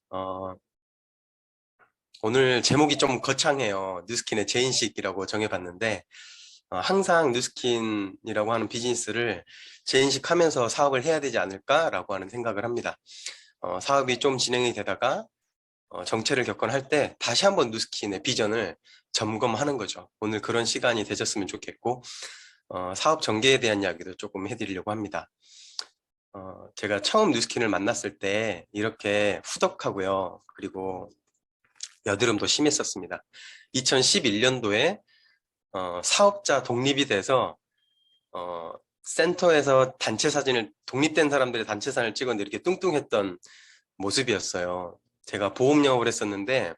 어, 오늘 제목이 좀 거창해요. 뉴스킨의 재인식이라고 정해봤는데, 항상 뉴스킨이라고 하는 비즈니스를 재인식하면서 사업을 해야 되지 않을까라고 하는 생각을 합니다. 사업이 좀 진행이 되다가 정체를 겪거나 할 때 다시 한번 뉴스킨의 비전을 점검하는 거죠. 오늘 그런 시간이 되셨으면 좋겠고, 사업 전개에 대한 이야기도 조금 해드리려고 합니다. 제가 처음 뉴스킨을 만났을 때 이렇게 후덕하고요. 그리고 여드름도 심했었습니다. 2011년도에 사업자 독립이 돼서 센터에서 단체 사진을 독립된 사람들의 단체 사진을 찍었는데 이렇게 뚱뚱했던 모습이었어요. 제가 보험 영업을 했었는데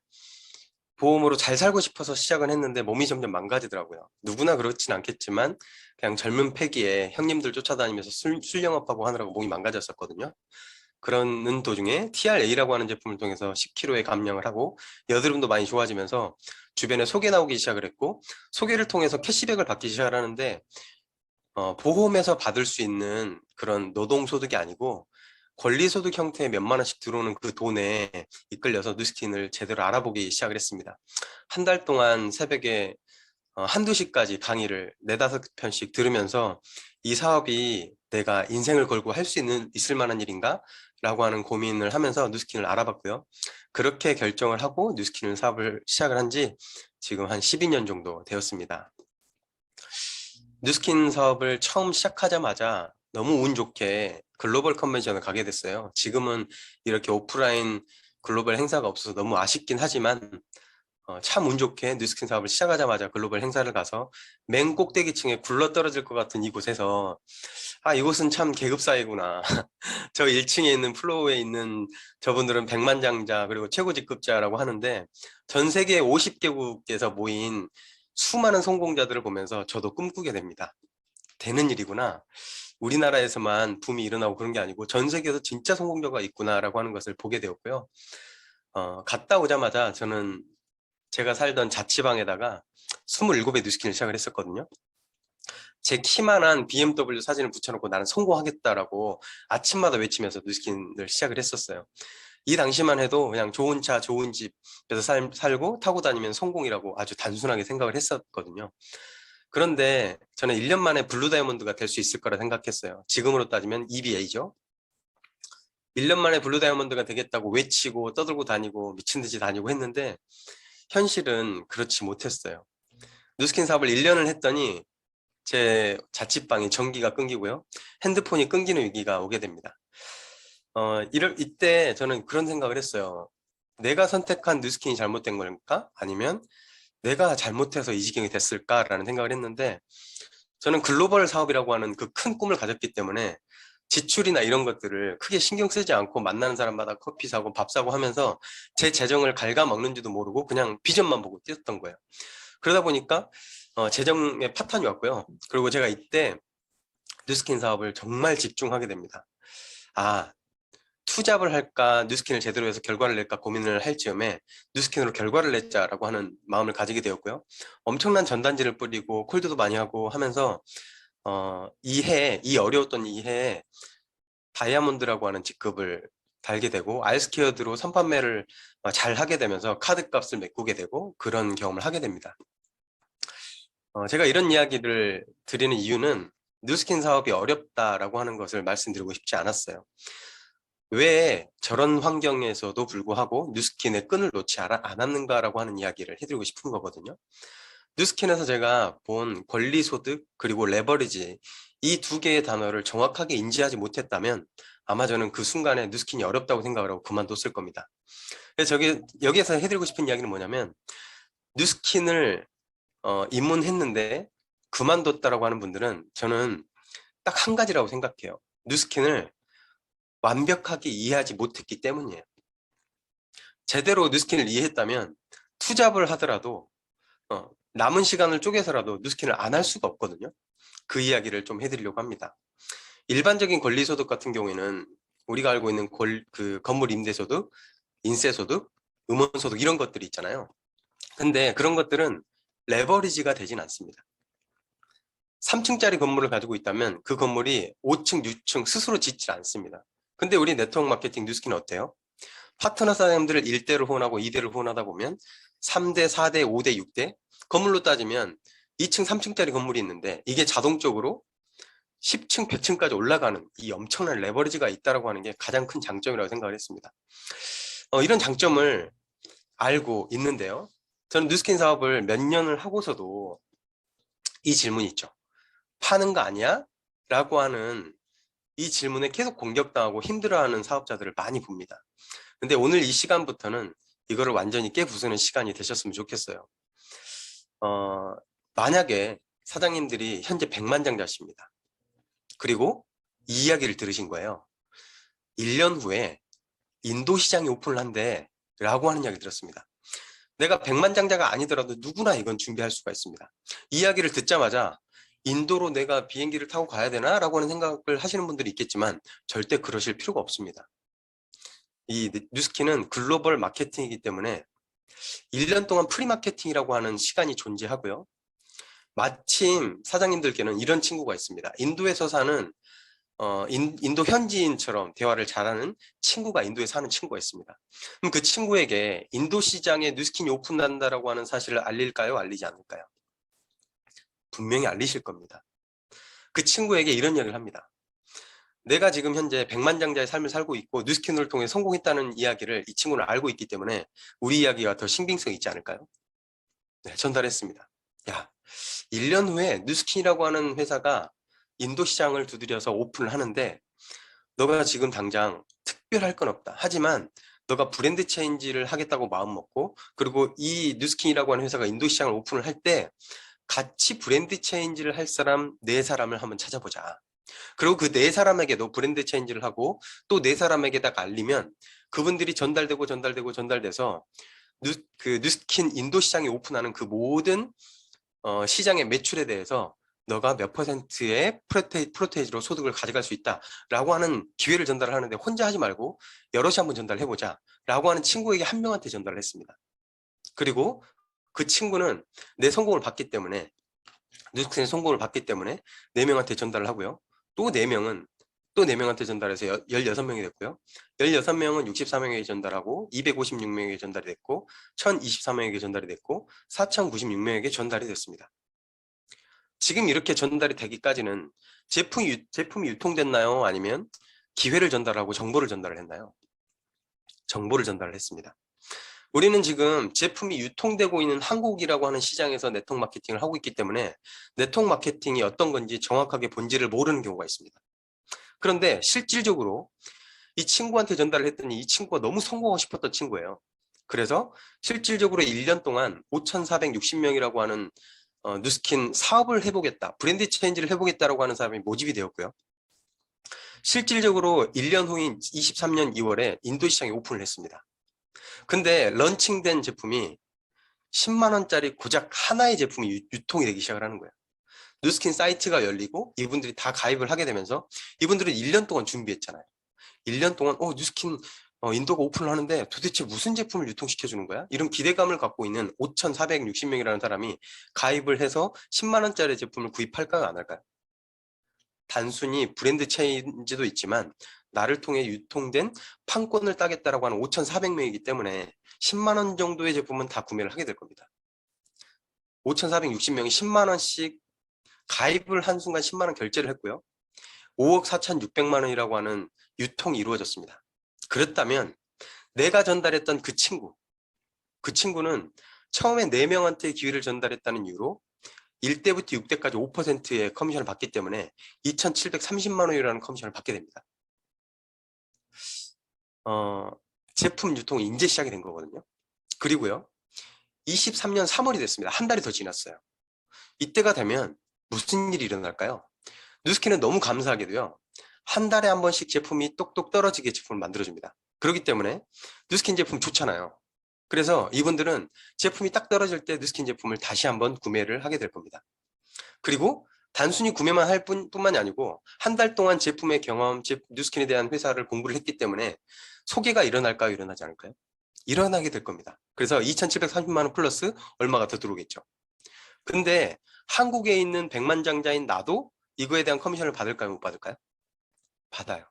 보험으로 잘 살고 싶어서 시작은 했는데 몸이 점점 망가지더라고요. 누구나 그렇진 않겠지만 그냥 젊은 패기에 형님들 쫓아다니면서 술 영업하고 하느라고 몸이 망가졌었거든요. 그러는 도중에 TRA라고 하는 제품을 통해서 10kg의 감량을 하고 여드름도 많이 좋아지면서 주변에 소개 나오기 시작을 했고, 소개를 통해서 캐시백을 받기 시작을 하는데 보험에서 받을 수 있는 그런 노동소득이 아니고 권리소득 형태의 몇만 원씩 들어오는 그 돈에 이끌려서 뉴스킨을 제대로 알아보기 시작을 했습니다. 한 달 동안 새벽에 한두 시까지 강의를 네다섯 편씩 들으면서 이 사업이 내가 인생을 걸고 할 수 있을 만한 일인가? 라고 하는 고민을 하면서 뉴스킨을 알아봤고요. 그렇게 결정을 하고 뉴스킨 사업을 시작을 한 지 지금 한 12년 정도 되었습니다. 뉴스킨 사업을 처음 시작하자마자 너무 운 좋게 글로벌 컨벤션을 가게 됐어요. 지금은 이렇게 오프라인 글로벌 행사가 없어서 너무 아쉽긴 하지만 참 운 좋게 뉴스킨 사업을 시작하자마자 글로벌 행사를 가서 맨 꼭대기층에 굴러떨어질 것 같은 이곳에서 이곳은 참 계급사회구나. 저 1층에 있는 플로어에 있는 저분들은 백만장자 그리고 최고직급자라고 하는데 전 세계 50개국에서 모인 수많은 성공자들을 보면서 저도 꿈꾸게 됩니다. 되는 일이구나. 우리나라에서만 붐이 일어나고 그런 게 아니고 전 세계에서 진짜 성공자가 있구나라고 하는 것을 보게 되었고요. 갔다 오자마자 저는 제가 살던 자취방에다가 27의 뉴스킨을 시작을 했었거든요. 제 키만한 BMW 사진을 붙여놓고 나는 성공하겠다라고 아침마다 외치면서 뉴스킨을 시작을 했었어요. 이 당시만 해도 그냥 좋은 차, 좋은 집에서 살고 타고 다니면 성공이라고 아주 단순하게 생각을 했었거든요. 그런데 저는 1년 만에 블루 다이아몬드가 될 수 있을 거라 생각했어요. 지금으로 따지면 EBA죠. 1년 만에 블루 다이아몬드가 되겠다고 외치고 떠들고 다니고 미친 듯이 다니고 했는데 현실은 그렇지 못했어요. 뉴스킨 사업을 1년을 했더니 제 자취방이 전기가 끊기고요. 핸드폰이 끊기는 위기가 오게 됩니다. 이때 저는 그런 생각을 했어요. 내가 선택한 뉴스킨이 잘못된 걸까? 아니면 내가 잘못해서 이 지경이 됐을까라는 생각을 했는데 저는 글로벌 사업이라고 하는 그 큰 꿈을 가졌기 때문에 지출이나 이런 것들을 크게 신경 쓰지 않고 만나는 사람마다 커피 사고 밥 사고 하면서 제 재정을 갉아먹는지도 모르고 그냥 비전만 보고 뛰었던 거예요. 그러다 보니까 재정에 파탄이 왔고요. 그리고 제가 이때 뉴스킨 사업을 정말 집중하게 됩니다. 투잡을 할까 뉴스킨을 제대로 해서 결과를 낼까 고민을 할 즈음에 뉴스킨으로 결과를 냈자라고 하는 마음을 가지게 되었고요. 엄청난 전단지를 뿌리고 콜드도 많이 하고 하면서 이 어려웠던 이 해에 다이아몬드라고 하는 직급을 달게 되고 알스퀘어드로 선판매를 잘 하게 되면서 카드 값을 메꾸게 되고 그런 경험을 하게 됩니다. 제가 이런 이야기를 드리는 이유는 뉴스킨 사업이 어렵다라고 하는 것을 말씀드리고 싶지 않았어요. 왜 저런 환경에서도 불구하고 뉴스킨의 끈을 놓지 않았는가라고 하는 이야기를 해드리고 싶은 거거든요. 뉴스킨에서 제가 본 권리소득 그리고 레버리지 이 두 개의 단어를 정확하게 인지하지 못했다면 아마 저는 그 순간에 뉴스킨이 어렵다고 생각을 하고 그만뒀을 겁니다. 그래서 여기에서 해드리고 싶은 이야기는 뭐냐면 뉴스킨을 입문했는데 그만뒀다라고 하는 분들은 저는 딱 한 가지라고 생각해요. 뉴스킨을 완벽하게 이해하지 못했기 때문이에요. 제대로 뉴스킨을 이해했다면 투잡을 하더라도 남은 시간을 쪼개서라도 뉴스킨을 안 할 수가 없거든요. 그 이야기를 좀 해드리려고 합니다. 일반적인 권리소득 같은 경우에는 우리가 알고 있는 그 건물 임대소득, 인세소득, 음원소득 이런 것들이 있잖아요. 근데 그런 것들은 레버리지가 되진 않습니다. 3층짜리 건물을 가지고 있다면 그 건물이 5층, 6층 스스로 짓질 않습니다. 근데 우리 네트워크 마케팅 뉴스킨은 어때요? 파트너 사장님들을 1대를 후원하고 2대를 후원하다 보면 3대, 4대, 5대, 6대, 건물로 따지면 2층, 3층짜리 건물이 있는데 이게 자동적으로 10층, 100층까지 올라가는 이 엄청난 레버리지가 있다고 하는 게 가장 큰 장점이라고 생각을 했습니다. 이런 장점을 알고 있는데요. 저는 뉴스킨 사업을 몇 년을 하고서도 이 질문이 있죠. 파는 거 아니야? 라고 하는 이 질문에 계속 공격당하고 힘들어하는 사업자들을 많이 봅니다. 근데 오늘 이 시간부터는 이거를 완전히 깨부수는 시간이 되셨으면 좋겠어요. 만약에 사장님들이 현재 백만장자십니다. 그리고 이 이야기를 들으신 거예요. 1년 후에 인도 시장이 오픈을 한대 라고 하는 이야기를 들었습니다. 내가 백만장자가 아니더라도 누구나 이건 준비할 수가 있습니다. 이 이야기를 듣자마자 인도로 내가 비행기를 타고 가야 되나? 라고 하는 생각을 하시는 분들이 있겠지만 절대 그러실 필요가 없습니다. 이 뉴스킨은 글로벌 마케팅이기 때문에 1년 동안 프리마케팅이라고 하는 시간이 존재하고요. 마침 사장님들께는 이런 친구가 있습니다. 인도에서 사는 인도 현지인처럼 대화를 잘하는 친구가 인도에 사는 친구가 있습니다. 그럼 그 친구에게 인도 시장에 뉴스킨이 오픈한다라고 하는 사실을 알릴까요? 알리지 않을까요? 분명히 알리실 겁니다. 그 친구에게 이런 이야기를 합니다. 내가 지금 현재 백만장자의 삶을 살고 있고 뉴스킨을 통해 성공했다는 이야기를 이 친구는 알고 있기 때문에 우리 이야기가 더 신빙성이 있지 않을까요? 네, 전달했습니다. 야, 1년 후에 뉴스킨이라고 하는 회사가 인도 시장을 두드려서 오픈을 하는데 너가 지금 당장 특별할 건 없다. 하지만 너가 브랜드 체인지를 하겠다고 마음 먹고 그리고 이 뉴스킨이라고 하는 회사가 인도 시장을 오픈을 할 때 같이 브랜드 체인지를 할 사람 4사람을 한번 찾아보자. 그리고 그 4사람에게도 브랜드 체인지를 하고 또 4사람에게다가 알리면 그분들이 전달돼서 뉴스킨 인도 시장이 오픈하는 그 모든 시장의 매출에 대해서 너가 몇 퍼센트의 프로테이지로 소득을 가져갈 수 있다라고 하는 기회를 전달을 하는데 혼자 하지 말고 여럿이 한번 전달해보자 라고 하는 친구에게 한 명한테 전달을 했습니다. 그리고 그 친구는 내 성공을 봤기 때문에 뉴스킨의 성공을 봤기 때문에 4명한테 전달을 하고요. 또 4명은 또 4명한테 전달해서 16명이 됐고요. 16명은 64명에게 전달하고 256명에게 전달이 됐고 1024명에게 전달이 됐고 4096명에게 전달이 됐습니다. 지금 이렇게 전달이 되기까지는 제품이 유통됐나요? 아니면 기회를 전달하고 정보를 전달을 했나요? 정보를 전달을 했습니다. 우리는 지금 제품이 유통되고 있는 한국이라고 하는 시장에서 네트워크 마케팅을 하고 있기 때문에 네트워크 마케팅이 어떤 건지 정확하게 본질을 모르는 경우가 있습니다. 그런데 실질적으로 이 친구한테 전달을 했더니 이 친구가 너무 성공하고 싶었던 친구예요. 그래서 실질적으로 1년 동안 5,460명이라고 하는 뉴스킨 사업을 해보겠다, 브랜드 체인지를 해보겠다라고 하는 사람이 모집이 되었고요. 실질적으로 1년 후인 23년 2월에 인도 시장에 오픈을 했습니다. 근데 런칭된 제품이 10만 원짜리 고작 하나의 제품이 유통이 되기 시작을 하는 거예요. 뉴스킨 사이트가 열리고 이분들이 다 가입을 하게 되면서 이분들은 1년 동안 준비했잖아요. 1년 동안 뉴스킨 인도가 오픈을 하는데 도대체 무슨 제품을 유통시켜 주는 거야? 이런 기대감을 갖고 있는 5,460명이라는 사람이 가입을 해서 10만 원짜리 제품을 구입할까요? 안 할까요? 단순히 브랜드 체인지도 있지만 나를 통해 유통된 판권을 따겠다라고 하는 5,400명이기 때문에 10만 원 정도의 제품은 다 구매를 하게 될 겁니다. 5,460명이 10만 원씩 가입을 한 순간 10만 원 결제를 했고요. 5억 4,600만 원이라고 하는 유통이 이루어졌습니다. 그렇다면 내가 전달했던 그 친구는 처음에 4명한테 기회를 전달했다는 이유로 1대부터 6대까지 5%의 커미션을 받기 때문에 2,730만 원이라는 커미션을 받게 됩니다. 제품 유통이 이제 시작이 된 거거든요. 그리고요, 23년 3월이 됐습니다. 한 달이 더 지났어요. 이때가 되면 무슨 일이 일어날까요? 뉴스킨은 너무 감사하게도요, 한 달에 한 번씩 제품이 똑똑 떨어지게 제품을 만들어줍니다. 그렇기 때문에 뉴스킨 제품 좋잖아요. 그래서 이분들은 제품이 딱 떨어질 때 뉴스킨 제품을 다시 한번 구매를 하게 될 겁니다. 그리고 단순히 구매만 할 뿐만이 아니고 한 달 동안 제품의 경험, 뉴스킨에 대한 회사를 공부를 했기 때문에 소개가 일어날까요? 일어나지 않을까요? 일어나게 될 겁니다. 그래서 2,730만 원 플러스 얼마가 더 들어오겠죠. 근데 한국에 있는 백만장자인 나도 이거에 대한 커미션을 받을까요? 못 받을까요? 받아요.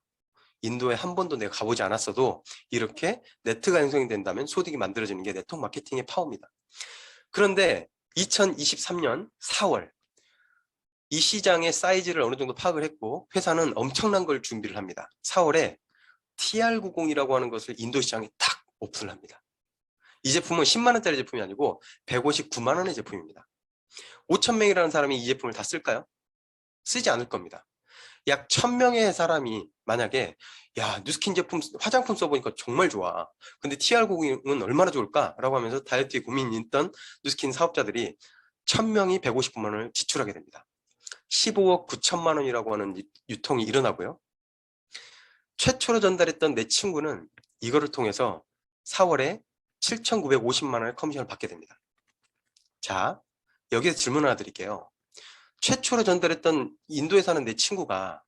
인도에 한 번도 내가 가보지 않았어도 이렇게 네트가 형성이 된다면 소득이 만들어지는 게 네트워크 마케팅의 파워입니다. 그런데 2023년 4월 이 시장의 사이즈를 어느 정도 파악을 했고 회사는 엄청난 걸 준비를 합니다. 4월에 TR90이라고 하는 것을 인도 시장에 탁 오픈을 합니다. 이 제품은 10만 원짜리 제품이 아니고 159만 원의 제품입니다. 5천 명이라는 사람이 이 제품을 다 쓸까요? 쓰지 않을 겁니다. 약 1000명의 사람이 만약에 야 뉴스킨 제품 화장품 써보니까 정말 좋아. 근데 TR90은 얼마나 좋을까? 라고 하면서 다이어트에 고민이 있던 뉴스킨 사업자들이 1000명이 159만 원을 지출하게 됩니다. 15억 9천만 원이라고 하는 유통이 일어나고요. 최초로 전달했던 내 친구는 이거를 통해서 4월에 7,950만 원의 커미션을 받게 됩니다. 자, 여기서 질문 하나 드릴게요. 최초로 전달했던 인도에 사는 내 친구가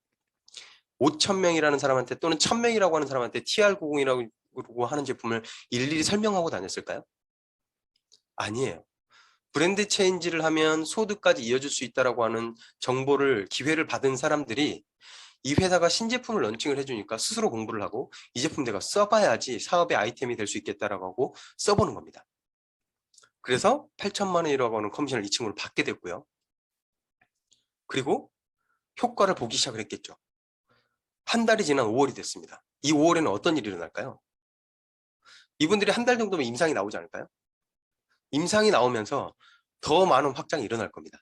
5천 명이라는 사람한테 또는 1000명이라고 하는 사람한테 TR90이라고 하는 제품을 일일이 설명하고 다녔을까요? 아니에요. 브랜드 체인지를 하면 소득까지 이어질 수 있다고 하는 정보를 기회를 받은 사람들이 이 회사가 신제품을 런칭을 해주니까 스스로 공부를 하고 이 제품 내가 써봐야지 사업의 아이템이 될 수 있겠다라고 하고 써보는 겁니다. 그래서 8천만 원이라고 하는 커미션을 이 친구를 받게 됐고요. 그리고 효과를 보기 시작을 했겠죠. 한 달이 지난 5월이 됐습니다. 이 5월에는 어떤 일이 일어날까요? 이분들이 한 달 정도면 임상이 나오지 않을까요? 임상이 나오면서 더 많은 확장이 일어날 겁니다.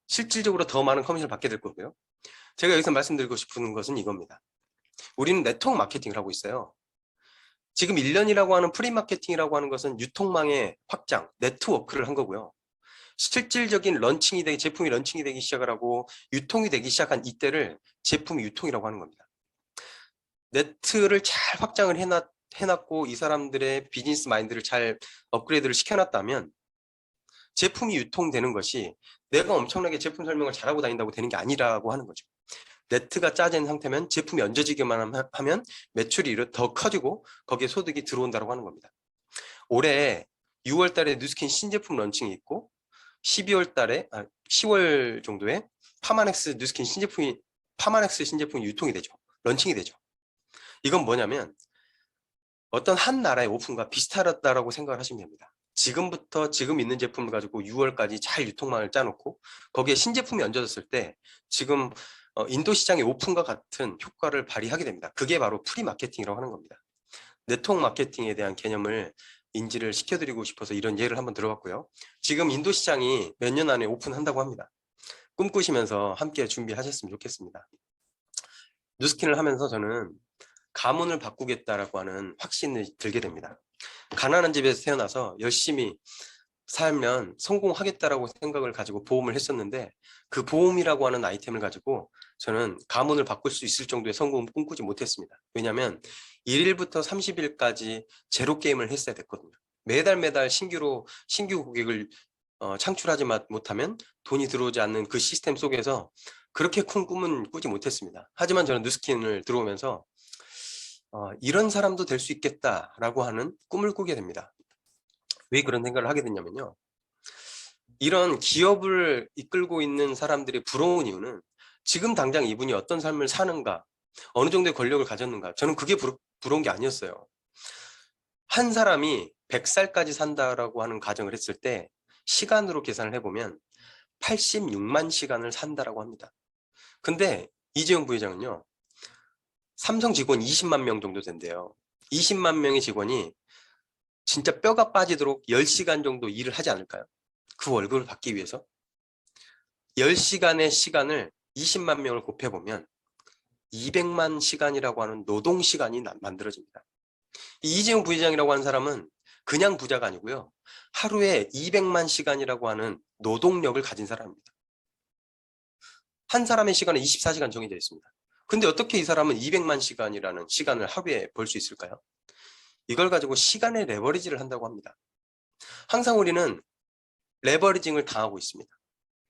실질적으로 더 많은 커미션을 받게 될 거고요. 제가 여기서 말씀드리고 싶은 것은 이겁니다. 우리는 네트워크 마케팅을 하고 있어요. 지금 1년이라고 하는 프리 마케팅이라고 하는 것은 유통망의 확장, 네트워크를 한 거고요. 실질적인 런칭이 되기, 제품이 런칭이 되기 시작을 하고 유통이 되기 시작한 이때를 제품이 유통이라고 하는 겁니다. 네트를 잘 확장을 해놨고 이 사람들의 비즈니스 마인드를 잘 업그레이드를 시켜놨다면 제품이 유통되는 것이 내가 엄청나게 제품 설명을 잘하고 다닌다고 되는 게 아니라고 하는 거죠. 네트가 짜진 상태면 제품이 얹어지기만 하면 매출이 더 커지고 거기에 소득이 들어온다고 하는 겁니다. 올해 6월 달에 뉴스킨 신제품 런칭이 있고 12월 달에 10월 정도에 파마넥스 뉴스킨 파마넥스 신제품이 유통이 되죠. 런칭이 되죠. 이건 뭐냐면 어떤 한 나라의 오픈과 비슷하다라고 생각을 하시면 됩니다. 지금부터 지금 있는 제품을 가지고 6월까지 잘 유통망을 짜놓고 거기에 신제품이 얹어졌을 때 지금 인도 시장의 오픈과 같은 효과를 발휘하게 됩니다. 그게 바로 프리 마케팅이라고 하는 겁니다. 네트워크 마케팅에 대한 개념을 인지를 시켜드리고 싶어서 이런 예를 한번 들어봤고요. 지금 인도 시장이 몇 년 안에 오픈한다고 합니다. 꿈꾸시면서 함께 준비하셨으면 좋겠습니다. 뉴스킨을 하면서 저는 가문을 바꾸겠다라고 하는 확신이 들게 됩니다. 가난한 집에서 태어나서 열심히 살면 성공하겠다라고 생각을 가지고 보험을 했었는데 그 보험이라고 하는 아이템을 가지고 저는 가문을 바꿀 수 있을 정도의 성공을 꿈꾸지 못했습니다. 왜냐하면 1일부터 30일까지 제로 게임을 했어야 됐거든요. 매달 신규 고객을 창출하지 못하면 돈이 들어오지 않는 그 시스템 속에서 그렇게 큰 꿈은 꾸지 못했습니다. 하지만 저는 뉴스킨을 들어오면서 이런 사람도 될 수 있겠다라고 하는 꿈을 꾸게 됩니다. 왜 그런 생각을 하게 됐냐면요. 이런 기업을 이끌고 있는 사람들이 부러운 이유는 지금 당장 이분이 어떤 삶을 사는가, 어느 정도의 권력을 가졌는가, 저는 그게 부러운 게 아니었어요. 한 사람이 100살까지 산다라고 하는 가정을 했을 때 시간으로 계산을 해보면 86만 시간을 산다라고 합니다. 근데 이재용 부회장은요. 삼성 직원 20만 명 정도 된대요. 20만 명의 직원이 진짜 뼈가 빠지도록 10시간 정도 일을 하지 않을까요? 그 월급을 받기 위해서 10시간의 시간을 20만 명을 곱해보면 200만 시간이라고 하는 노동 시간이 만들어집니다. 이재용 부회장이라고 하는 사람은 그냥 부자가 아니고요. 하루에 200만 시간이라고 하는 노동력을 가진 사람입니다. 한 사람의 시간은 24시간 정해져 있습니다. 근데 어떻게 이 사람은 200만 시간이라는 시간을 하루에 벌 수 있을까요? 이걸 가지고 시간의 레버리지를 한다고 합니다. 항상 우리는 레버리징을 당하고 있습니다.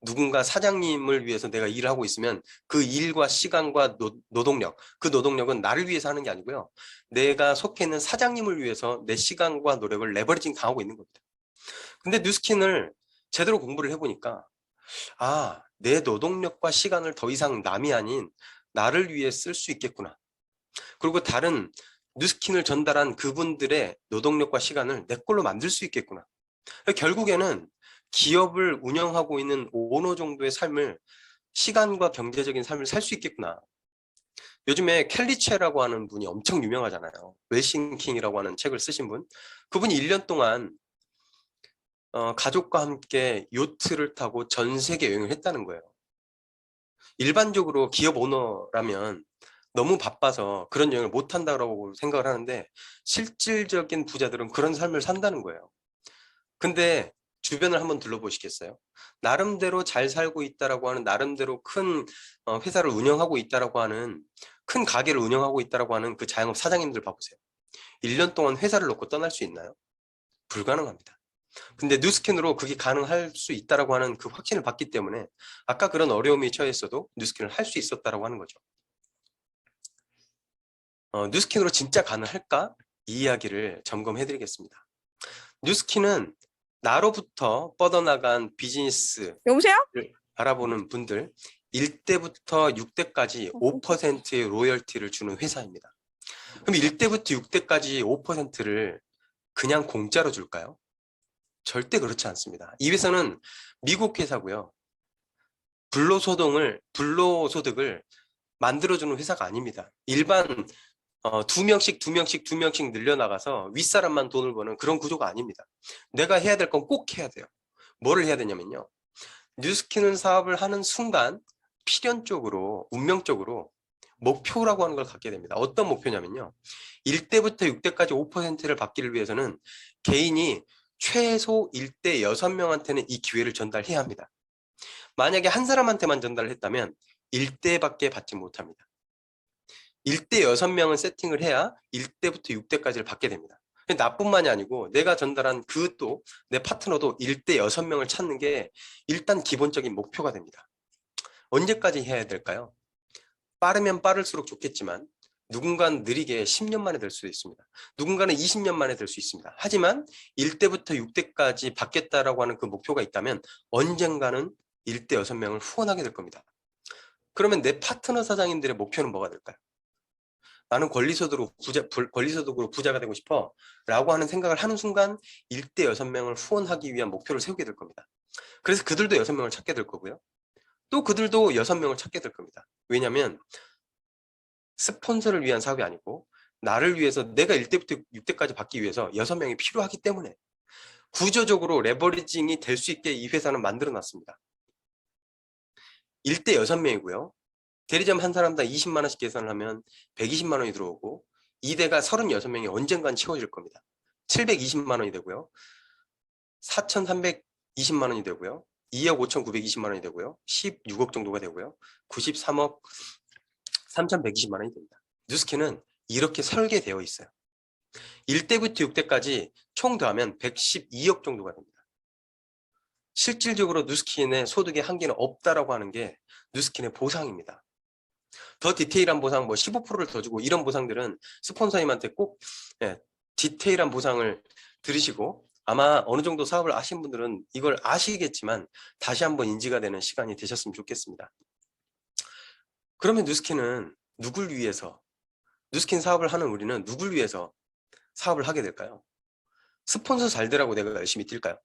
누군가 사장님을 위해서 내가 일을 하고 있으면 그 일과 시간과 노동력, 그 노동력은 나를 위해서 하는 게 아니고요. 내가 속해 있는 사장님을 위해서 내 시간과 노력을 레버리징 당하고 있는 겁니다. 근데 뉴스킨을 제대로 공부를 해보니까 내 노동력과 시간을 더 이상 남이 아닌 나를 위해 쓸 수 있겠구나. 그리고 다른 뉴스킨을 전달한 그분들의 노동력과 시간을 내 걸로 만들 수 있겠구나. 결국에는 기업을 운영하고 있는 오너 정도의 삶을, 시간과 경제적인 삶을 살 수 있겠구나. 요즘에 켈리체라고 하는 분이 엄청 유명하잖아요. 웰싱킹이라고 하는 책을 쓰신 분. 그분이 1년 동안 가족과 함께 요트를 타고 전 세계 여행을 했다는 거예요. 일반적으로 기업 오너라면 너무 바빠서 그런 여행을 못 한다고 생각을 하는데, 실질적인 부자들은 그런 삶을 산다는 거예요. 근데 주변을 한번 둘러보시겠어요? 나름대로 잘 살고 있다라고 하는, 나름대로 큰 회사를 운영하고 있다라고 하는, 큰 가게를 운영하고 있다라고 하는 그 자영업 사장님들 봐보세요. 1년 동안 회사를 놓고 떠날 수 있나요? 불가능합니다. 근데 뉴스캔으로 그게 가능할 수 있다라고 하는 그 확신을 받기 때문에 아까 그런 어려움이 처했어도 뉴스캔을 할 수 있었다라고 하는 거죠. 뉴스캔으로 진짜 가능할까? 이 이야기를 점검해 드리겠습니다. 뉴스킨은 나로부터 뻗어나간 비즈니스를 여보세요? 바라보는 분들, 1대부터 6대까지 5%의 로열티를 주는 회사입니다. 그럼 1대부터 6대까지 5%를 그냥 공짜로 줄까요? 절대 그렇지 않습니다. 이 회사는 미국 회사고요. 불로소득을 만들어주는 회사가 아닙니다. 일반 2명씩 늘려나가서 윗사람만 돈을 버는 그런 구조가 아닙니다. 내가 해야 될 건 꼭 해야 돼요. 뭐를 해야 되냐면요. 뉴스키는 사업을 하는 순간 필연적으로, 운명적으로 목표라고 하는 걸 갖게 됩니다. 어떤 목표냐면요. 1대부터 6대까지 5%를 받기를 위해서는 개인이 최소 1대 6명한테는 이 기회를 전달해야 합니다. 만약에 한 사람한테만 전달을 했다면 1대밖에 받지 못합니다. 1대 6명은 세팅을 해야 1대부터 6대까지를 받게 됩니다. 나뿐만이 아니고 내가 전달한 또 내 파트너도 1대 6명을 찾는 게 일단 기본적인 목표가 됩니다. 언제까지 해야 될까요? 빠르면 빠를수록 좋겠지만 누군가는 느리게 10년 만에 될 수도 있습니다. 누군가는 20년 만에 될 수 있습니다. 하지만 1대부터 6대까지 받겠다라고 하는 그 목표가 있다면 언젠가는 1대 6명을 후원하게 될 겁니다. 그러면 내 파트너 사장님들의 목표는 뭐가 될까요? 나는 권리소득으로 부자가 되고 싶어 라고 하는 생각을 하는 순간 1대 6명을 후원하기 위한 목표를 세우게 될 겁니다. 그래서 그들도 6명을 찾게 될 거고요. 또 그들도 6명을 찾게 될 겁니다. 왜냐하면 스폰서를 위한 사업이 아니고 나를 위해서, 내가 1대부터 6대까지 받기 위해서 6명이 필요하기 때문에 구조적으로 레버리징이 될 수 있게 이 회사는 만들어 놨습니다. 1대 6명이고요. 대리점 한 사람당 20만 원씩 계산을 하면 120만 원이 들어오고 2대가 36명이 언젠간 채워질 겁니다. 720만 원이 되고요. 4,320만 원이 되고요. 2억 5,920만 원이 되고요. 16억 정도가 되고요. 93억 3,120만 원이 됩니다. 뉴스캔은 이렇게 설계되어 있어요. 1대부터 6대까지 총 더하면 112억 정도가 됩니다. 실질적으로 뉴스킨의 소득의 한계는 없다라고 하는 게 뉴스킨의 보상입니다. 더 디테일한 보상, 15%를 더 주고 이런 보상들은 스폰서님한테 꼭 디테일한 보상을 들으시고, 아마 어느 정도 사업을 아신 분들은 이걸 아시겠지만 다시 한번 인지가 되는 시간이 되셨으면 좋겠습니다. 그러면 뉴스킨은 누굴 위해서, 뉴스킨 사업을 하는 우리는 누굴 위해서 사업을 하게 될까요? 스폰서 잘 되라고 내가 열심히 뛸까요?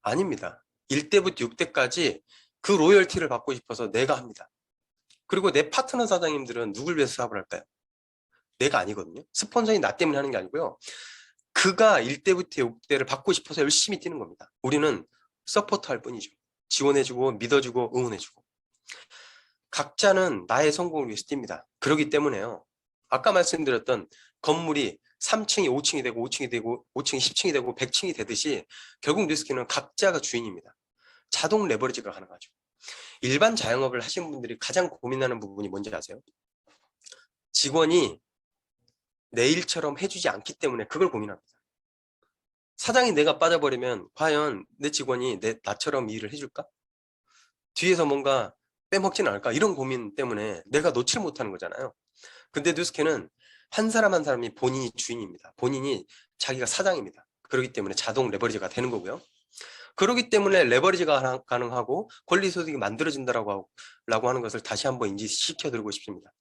아닙니다. 1대부터 6대까지 그 로열티를 받고 싶어서 내가 합니다. 그리고 내 파트너 사장님들은 누굴 위해서 사업을 할까요? 내가 아니거든요. 스폰서인 나 때문에 하는 게 아니고요. 그가 1대부터 6대를 받고 싶어서 열심히 뛰는 겁니다. 우리는 서포트 할 뿐이죠. 지원해주고 믿어주고 응원해주고. 각자는 나의 성공을 위해서 뜁니다. 그렇기 때문에요. 아까 말씀드렸던 건물이 3층이 5층이 되고 5층이 되고 5층이 10층이 되고 100층이 되듯이 결국 뉴스킨은 각자가 주인입니다. 자동 레버리지가 가능하죠. 일반 자영업을 하시는 분들이 가장 고민하는 부분이 뭔지 아세요? 직원이 내 일처럼 해주지 않기 때문에 그걸 고민합니다. 사장이 내가 빠져버리면 과연 내 직원이 나처럼 일을 해줄까? 뒤에서 뭔가 빼먹지는 않을까? 이런 고민 때문에 내가 놓칠 못하는 거잖아요. 근데 뉴스캔은 한 사람 한 사람이 본인이 주인입니다. 본인이 자기가 사장입니다. 그렇기 때문에 자동 레버리지가 되는 거고요. 그렇기 때문에 레버리지가 가능하고 권리소득이 만들어진다라고 하는 것을 다시 한번 인지시켜드리고 싶습니다.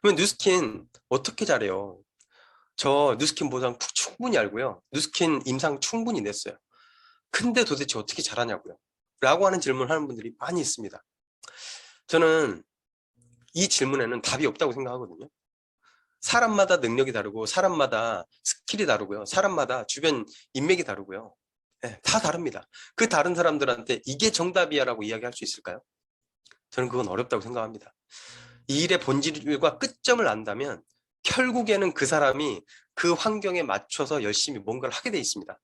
그러면 뉴스킨 어떻게 잘해요? 저 뉴스킨 보상 충분히 알고요. 뉴스킨 임상 충분히 냈어요. 근데 도대체 어떻게 잘하냐고요? 라고 하는 질문을 하는 분들이 많이 있습니다. 저는 이 질문에는 답이 없다고 생각하거든요. 사람마다 능력이 다르고 사람마다 스킬이 다르고요. 사람마다 주변 인맥이 다르고요. 네, 다 다릅니다. 그 다른 사람들한테 이게 정답이야 라고 이야기할 수 있을까요? 저는 그건 어렵다고 생각합니다. 이 일의 본질과 끝점을 안다면 결국에는 그 사람이 그 환경에 맞춰서 열심히 뭔가를 하게 돼 있습니다.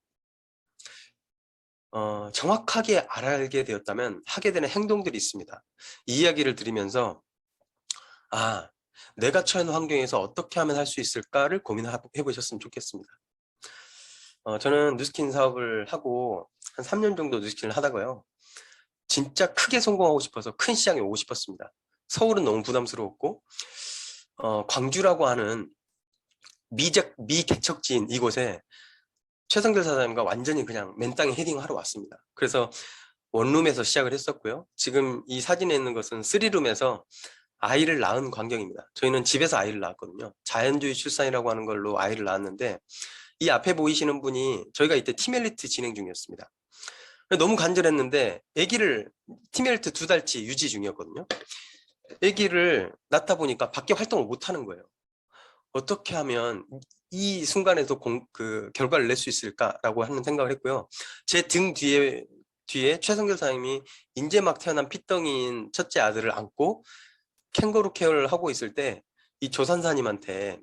정확하게 알게 되었다면 하게 되는 행동들이 있습니다. 이 이야기를 들으면서 아, 내가 처한 환경에서 어떻게 하면 할 수 있을까를 고민해 보셨으면 좋겠습니다. 저는 뉴스킨 사업을 하고 한 3년 정도 뉴스킨을 하다가요. 진짜 크게 성공하고 싶어서 큰 시장에 오고 싶었습니다. 서울은 너무 부담스러웠고 광주라고 하는 미개척지인 이곳에 최성길 사장님과 완전히 그냥 맨땅에 헤딩하러 왔습니다. 그래서 원룸에서 시작을 했었고요. 지금 이 사진에 있는 것은 3룸에서 아이를 낳은 광경입니다. 저희는 집에서 아이를 낳았거든요. 자연주의 출산이라고 하는 걸로 아이를 낳았는데 이 앞에 보이시는 분이 저희가 이때 팀엘리트 진행 중이었습니다. 너무 간절했는데 아기를 팀엘리트 2달치 유지 중이었거든요. 아기를 낳다 보니까 밖에 활동을 못 하는 거예요. 어떻게 하면 이 순간에도 그 결과를 낼 수 있을까라고 하는 생각을 했고요. 제 등 뒤에 최성길 사장님이 이제 막 태어난 핏덩이인 첫째 아들을 안고 캥거루 케어를 하고 있을 때 이 조산사님한테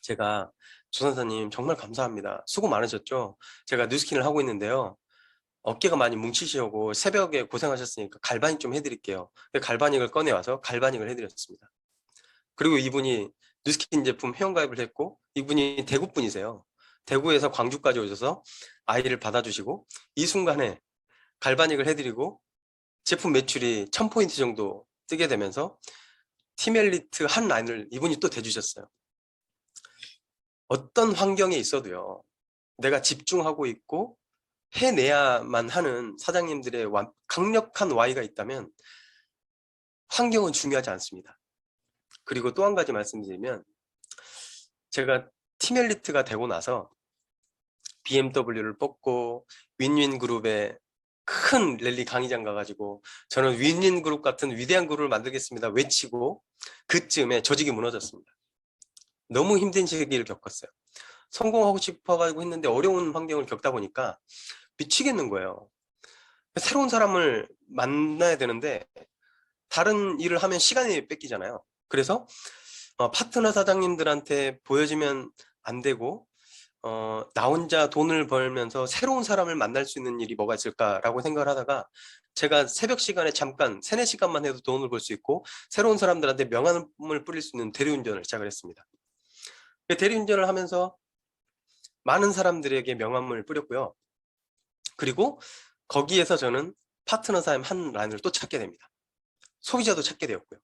제가 조산사님 정말 감사합니다. 수고 많으셨죠? 제가 뉴스킨을 하고 있는데요. 어깨가 많이 뭉치시고 새벽에 고생하셨으니까 갈바닉 좀 해드릴게요. 갈바닉을 꺼내와서 갈바닉을 해드렸습니다. 그리고 이분이 뉴스킨 제품 회원가입을 했고 이분이 대구 분이세요. 대구에서 광주까지 오셔서 아이를 받아주시고 이 순간에 갈바닉을 해드리고 제품 매출이 1000포인트 정도 뜨게 되면서 팀엘리트 한 라인을 이분이 또 대주셨어요. 어떤 환경에 있어도요. 내가 집중하고 있고 해내야만 하는 사장님들의 강력한 Y가 있다면 환경은 중요하지 않습니다. 그리고 또 한 가지 말씀드리면 제가 팀엘리트가 되고 나서 BMW를 뽑고 윈윈그룹의 큰 랠리 강의장 가가지고 저는 윈윈그룹 같은 위대한 그룹을 만들겠습니다 외치고 그쯤에 조직이 무너졌습니다. 너무 힘든 시기를 겪었어요. 성공하고 싶어가지고 했는데 어려운 환경을 겪다 보니까 미치겠는 거예요. 새로운 사람을 만나야 되는데 다른 일을 하면 시간이 뺏기잖아요. 그래서 파트너 사장님들한테 보여지면 안 되고 나 혼자 돈을 벌면서 새로운 사람을 만날 수 있는 일이 뭐가 있을까라고 생각을 하다가 제가 새벽 시간에 잠깐 3, 4시간만 해도 돈을 벌 수 있고 새로운 사람들한테 명함을 뿌릴 수 있는 대리운전을 시작을 했습니다. 대리운전을 하면서 많은 사람들에게 명함을 뿌렸고요. 그리고 거기에서 저는 파트너 사임 한 라인을 또 찾게 됩니다. 소비자도 찾게 되었고요.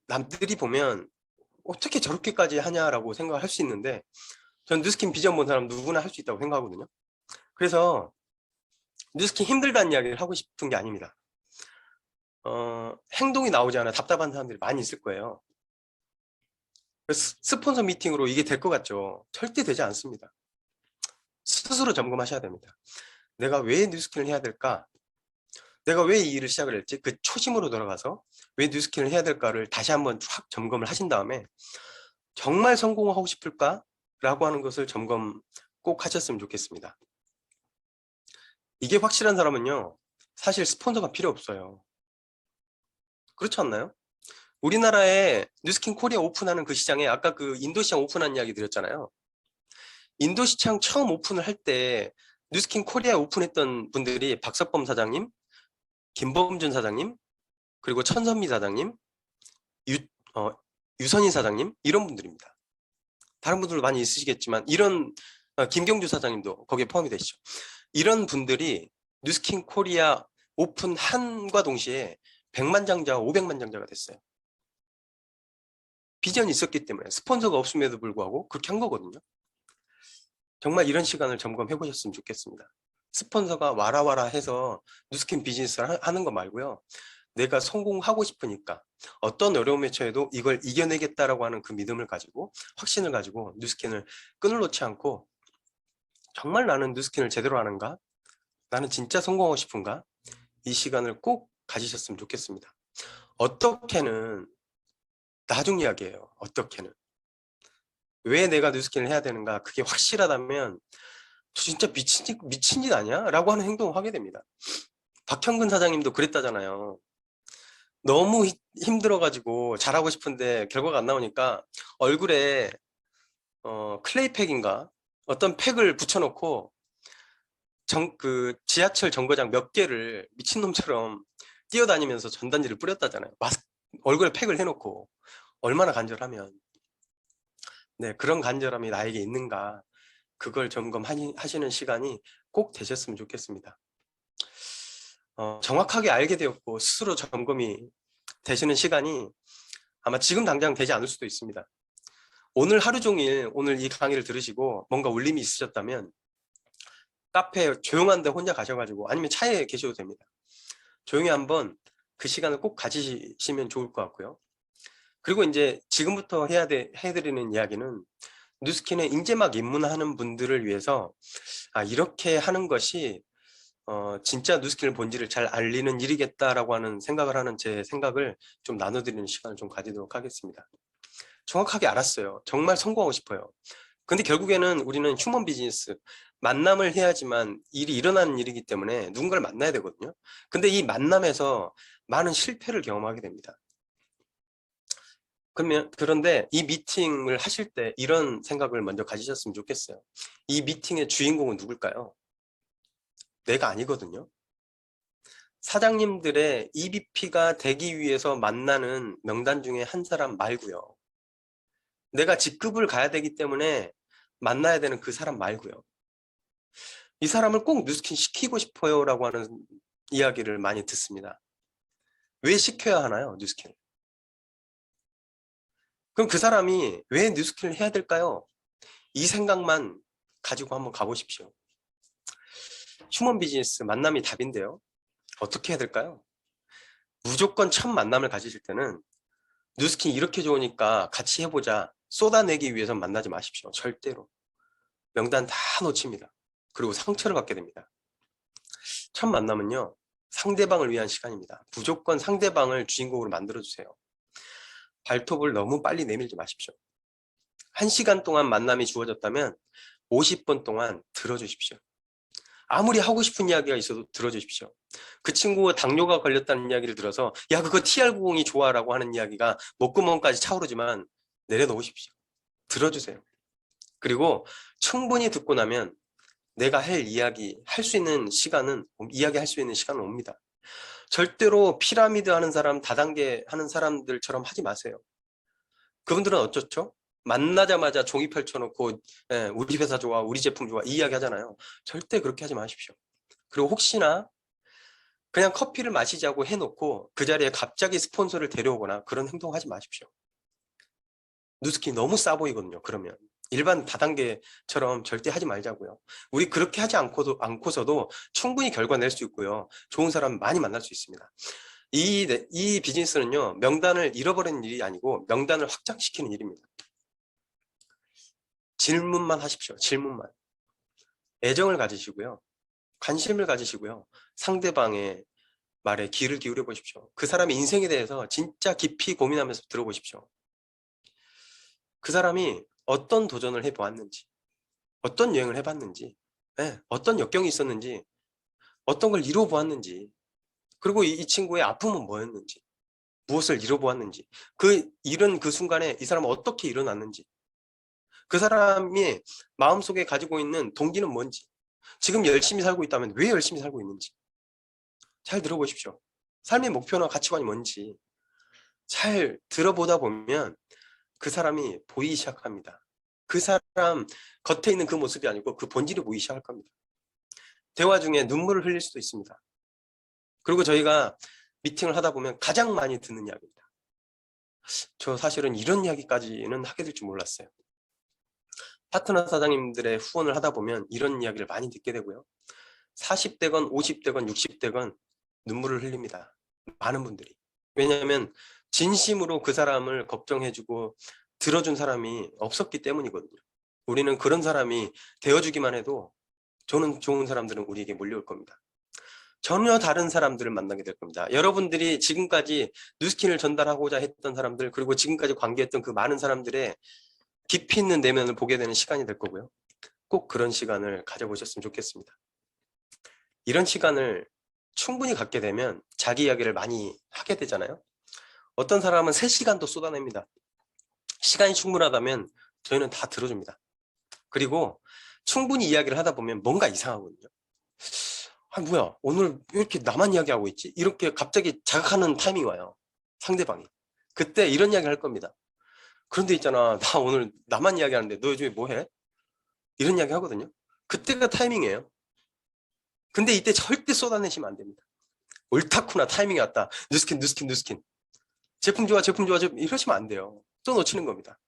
남들이 보면 어떻게 저렇게까지 하냐라고 생각할 수 있는데 전 뉴스킨 비전 본 사람 누구나 할 수 있다고 생각하거든요. 그래서 뉴스킨 힘들다는 이야기를 하고 싶은 게 아닙니다. 행동이 나오지 않아 답답한 사람들이 많이 있을 거예요. 스폰서 미팅으로 이게 될 것 같죠? 절대 되지 않습니다. 스스로 점검하셔야 됩니다. 내가 왜 뉴스킨을 해야 될까? 내가 왜 이 일을 시작을 했지? 그 초심으로 돌아가서 왜 뉴스킨을 해야 될까를 다시 한번 확 점검을 하신 다음에 정말 성공하고 싶을까? 라고 하는 것을 점검 꼭 하셨으면 좋겠습니다. 이게 확실한 사람은요, 사실 스폰서가 필요 없어요. 그렇지 않나요? 우리나라에 뉴스킨 코리아 오픈하는 그 시장에 아까 그 인도 시장 오픈한 이야기 드렸잖아요. 인도 시장 처음 오픈을 할 때 뉴스킨 코리아 오픈했던 분들이 박석범 사장님, 김범준 사장님, 그리고 천선미 사장님, 유선희 사장님 이런 분들입니다. 다른 분들도 많이 있으시겠지만 이런 김경주 사장님도 거기에 포함이 되시죠. 이런 분들이 뉴스킨 코리아 오픈한과 동시에 100만 장자와 500만 장자가 됐어요. 비전이 있었기 때문에 스폰서가 없음에도 불구하고 그렇게 한 거거든요. 정말 이런 시간을 점검해 보셨으면 좋겠습니다. 스폰서가 와라 해서 뉴스킨 비즈니스를 하는 거 말고요. 내가 성공하고 싶으니까 어떤 어려움에 처해도 이걸 이겨내겠다라고 하는 그 믿음을 가지고, 확신을 가지고 뉴스킨을 끈을 놓지 않고, 정말 나는 뉴스킨을 제대로 하는가? 나는 진짜 성공하고 싶은가? 이 시간을 꼭 가지셨으면 좋겠습니다. 어떻게는 나중 이야기예요. 어떻게는. 왜 내가 뉴스킨을 해야 되는가? 그게 확실하다면 저 진짜 미친 짓 아니야? 라고 하는 행동을 하게 됩니다. 박형근 사장님도 그랬다잖아요. 너무 힘들어가지고 잘하고 싶은데 결과가 안 나오니까 얼굴에 클레이팩인가 어떤 팩을 붙여놓고 그 지하철 정거장 몇 개를 미친놈처럼 뛰어다니면서 전단지를 뿌렸다잖아요. 얼굴에 팩을 해놓고. 얼마나 간절하면. 네, 그런 간절함이 나에게 있는가, 그걸 점검하시는 시간이 꼭 되셨으면 좋겠습니다. 정확하게 알게 되었고 스스로 점검이 되시는 시간이 아마 지금 당장 되지 않을 수도 있습니다. 오늘 하루 종일 오늘 이 강의를 들으시고 뭔가 울림이 있으셨다면 카페 조용한 데 혼자 가셔가지고, 아니면 차에 계셔도 됩니다. 조용히 한번 그 시간을 꼭 가지시면 좋을 것 같고요. 그리고 이제 지금부터 해드리는 이야기는 뉴스킨에 이제 막 입문하는 분들을 위해서 이렇게 하는 것이 진짜 뉴스킨의 본질을 잘 알리는 일이겠다라고 하는 생각을 하는 제 생각을 좀 나눠드리는 시간을 좀 가지도록 하겠습니다. 정확하게 알았어요. 정말 성공하고 싶어요. 근데 결국에는 우리는 휴먼 비즈니스, 만남을 해야지만 일이 일어나는 일이기 때문에 누군가를 만나야 되거든요. 근데 이 만남에서 많은 실패를 경험하게 됩니다. 그런데 이 미팅을 하실 때 이런 생각을 먼저 가지셨으면 좋겠어요. 이 미팅의 주인공은 누굴까요? 내가 아니거든요. 사장님들의 EVP가 되기 위해서 만나는 명단 중에 한 사람 말고요. 내가 직급을 가야 되기 때문에 만나야 되는 그 사람 말고요. 이 사람을 꼭 뉴스킨 시키고 싶어요 라고 하는 이야기를 많이 듣습니다. 왜 시켜야 하나요, 뉴스킨을? 그럼 그 사람이 왜 뉴스킨을 해야 될까요? 이 생각만 가지고 한번 가보십시오. 휴먼 비즈니스 만남이 답인데요. 어떻게 해야 될까요? 무조건 첫 만남을 가지실 때는 뉴스킨 이렇게 좋으니까 같이 해보자 쏟아내기 위해서 만나지 마십시오. 절대로. 명단 다 놓칩니다. 그리고 상처를 받게 됩니다. 첫 만남은요, 상대방을 위한 시간입니다. 무조건 상대방을 주인공으로 만들어주세요. 발톱을 너무 빨리 내밀지 마십시오. 1시간 동안 만남이 주어졌다면 50분 동안 들어주십시오. 아무리 하고 싶은 이야기가 있어도 들어주십시오. 그 친구가 당뇨가 걸렸다는 이야기를 들어서 야, 그거 TR90이 좋아라고 하는 이야기가 목구멍까지 차오르지만 내려놓으십시오. 들어주세요. 그리고 충분히 듣고 나면 내가 할 수 있는 시간은, 이야기할 수 있는 시간은 옵니다. 절대로 피라미드 하는 사람, 다단계 하는 사람들처럼 하지 마세요. 그분들은 어쩌죠? 만나자마자 종이 펼쳐놓고 우리 회사 좋아, 우리 제품 좋아 이 이야기 하잖아요. 절대 그렇게 하지 마십시오. 그리고 혹시나 그냥 커피를 마시자고 해놓고 그 자리에 갑자기 스폰서를 데려오거나 그런 행동하지 마십시오. 뉴스킨 너무 싸 보이거든요. 그러면 일반 다단계처럼 절대 하지 말자고요. 우리 그렇게 하지 않고서도 충분히 결과 낼 수 있고요. 좋은 사람 많이 만날 수 있습니다. 이 비즈니스는요, 명단을 잃어버리는 일이 아니고 명단을 확장시키는 일입니다. 질문만 하십시오. 질문만. 애정을 가지시고요. 관심을 가지시고요. 상대방의 말에 귀를 기울여 보십시오. 그 사람의 인생에 대해서 진짜 깊이 고민하면서 들어보십시오. 그 사람이 어떤 도전을 해보았는지, 어떤 여행을 해봤는지, 어떤 역경이 있었는지, 어떤 걸 이뤄보았는지, 그리고 이 친구의 아픔은 뭐였는지, 무엇을 이뤄보았는지, 그 잃은 그 순간에 이 사람은 어떻게 일어났는지, 그 사람이 마음속에 가지고 있는 동기는 뭔지, 지금 열심히 살고 있다면 왜 열심히 살고 있는지 잘 들어보십시오. 삶의 목표나 가치관이 뭔지 잘 들어보다 보면 그 사람이 보이기 시작합니다. 그 사람 겉에 있는 그 모습이 아니고 그 본질이 보이기 시작할 겁니다. 대화 중에 눈물을 흘릴 수도 있습니다. 그리고 저희가 미팅을 하다 보면 가장 많이 듣는 이야기입니다. 저 사실은 이런 이야기까지는 하게 될 줄 몰랐어요. 파트너 사장님들의 후원을 하다 보면 이런 이야기를 많이 듣게 되고요. 40대건 50대건 60대건 눈물을 흘립니다. 많은 분들이. 왜냐하면 진심으로 그 사람을 걱정해주고 들어준 사람이 없었기 때문이거든요. 우리는 그런 사람이 되어주기만 해도 저는 좋은 사람들은 우리에게 몰려올 겁니다. 전혀 다른 사람들을 만나게 될 겁니다. 여러분들이 지금까지 뉴스킨을 전달하고자 했던 사람들, 그리고 지금까지 관계했던 그 많은 사람들의 깊이 있는 내면을 보게 되는 시간이 될 거고요. 꼭 그런 시간을 가져보셨으면 좋겠습니다. 이런 시간을 충분히 갖게 되면 자기 이야기를 많이 하게 되잖아요. 어떤 사람은 3시간도 쏟아냅니다. 시간이 충분하다면 저희는 다 들어줍니다. 그리고 충분히 이야기를 하다 보면 뭔가 이상하거든요. 아, 뭐야, 오늘 왜 이렇게 나만 이야기하고 있지? 이렇게 갑자기 자각하는 타이밍이 와요. 상대방이. 그때 이런 이야기 할 겁니다. 그런데 있잖아, 나 오늘 나만 이야기하는데 너 요즘에 뭐 해? 이런 이야기 하거든요. 그때가 타이밍이에요. 근데 이때 절대 쏟아내시면 안 됩니다. 옳다구나, 타이밍이 왔다. 뉴스킨, 뉴스킨, 뉴스킨. 제품 좋아, 제품 좋아, 제품 이러시면 안 돼요. 또 놓치는 겁니다.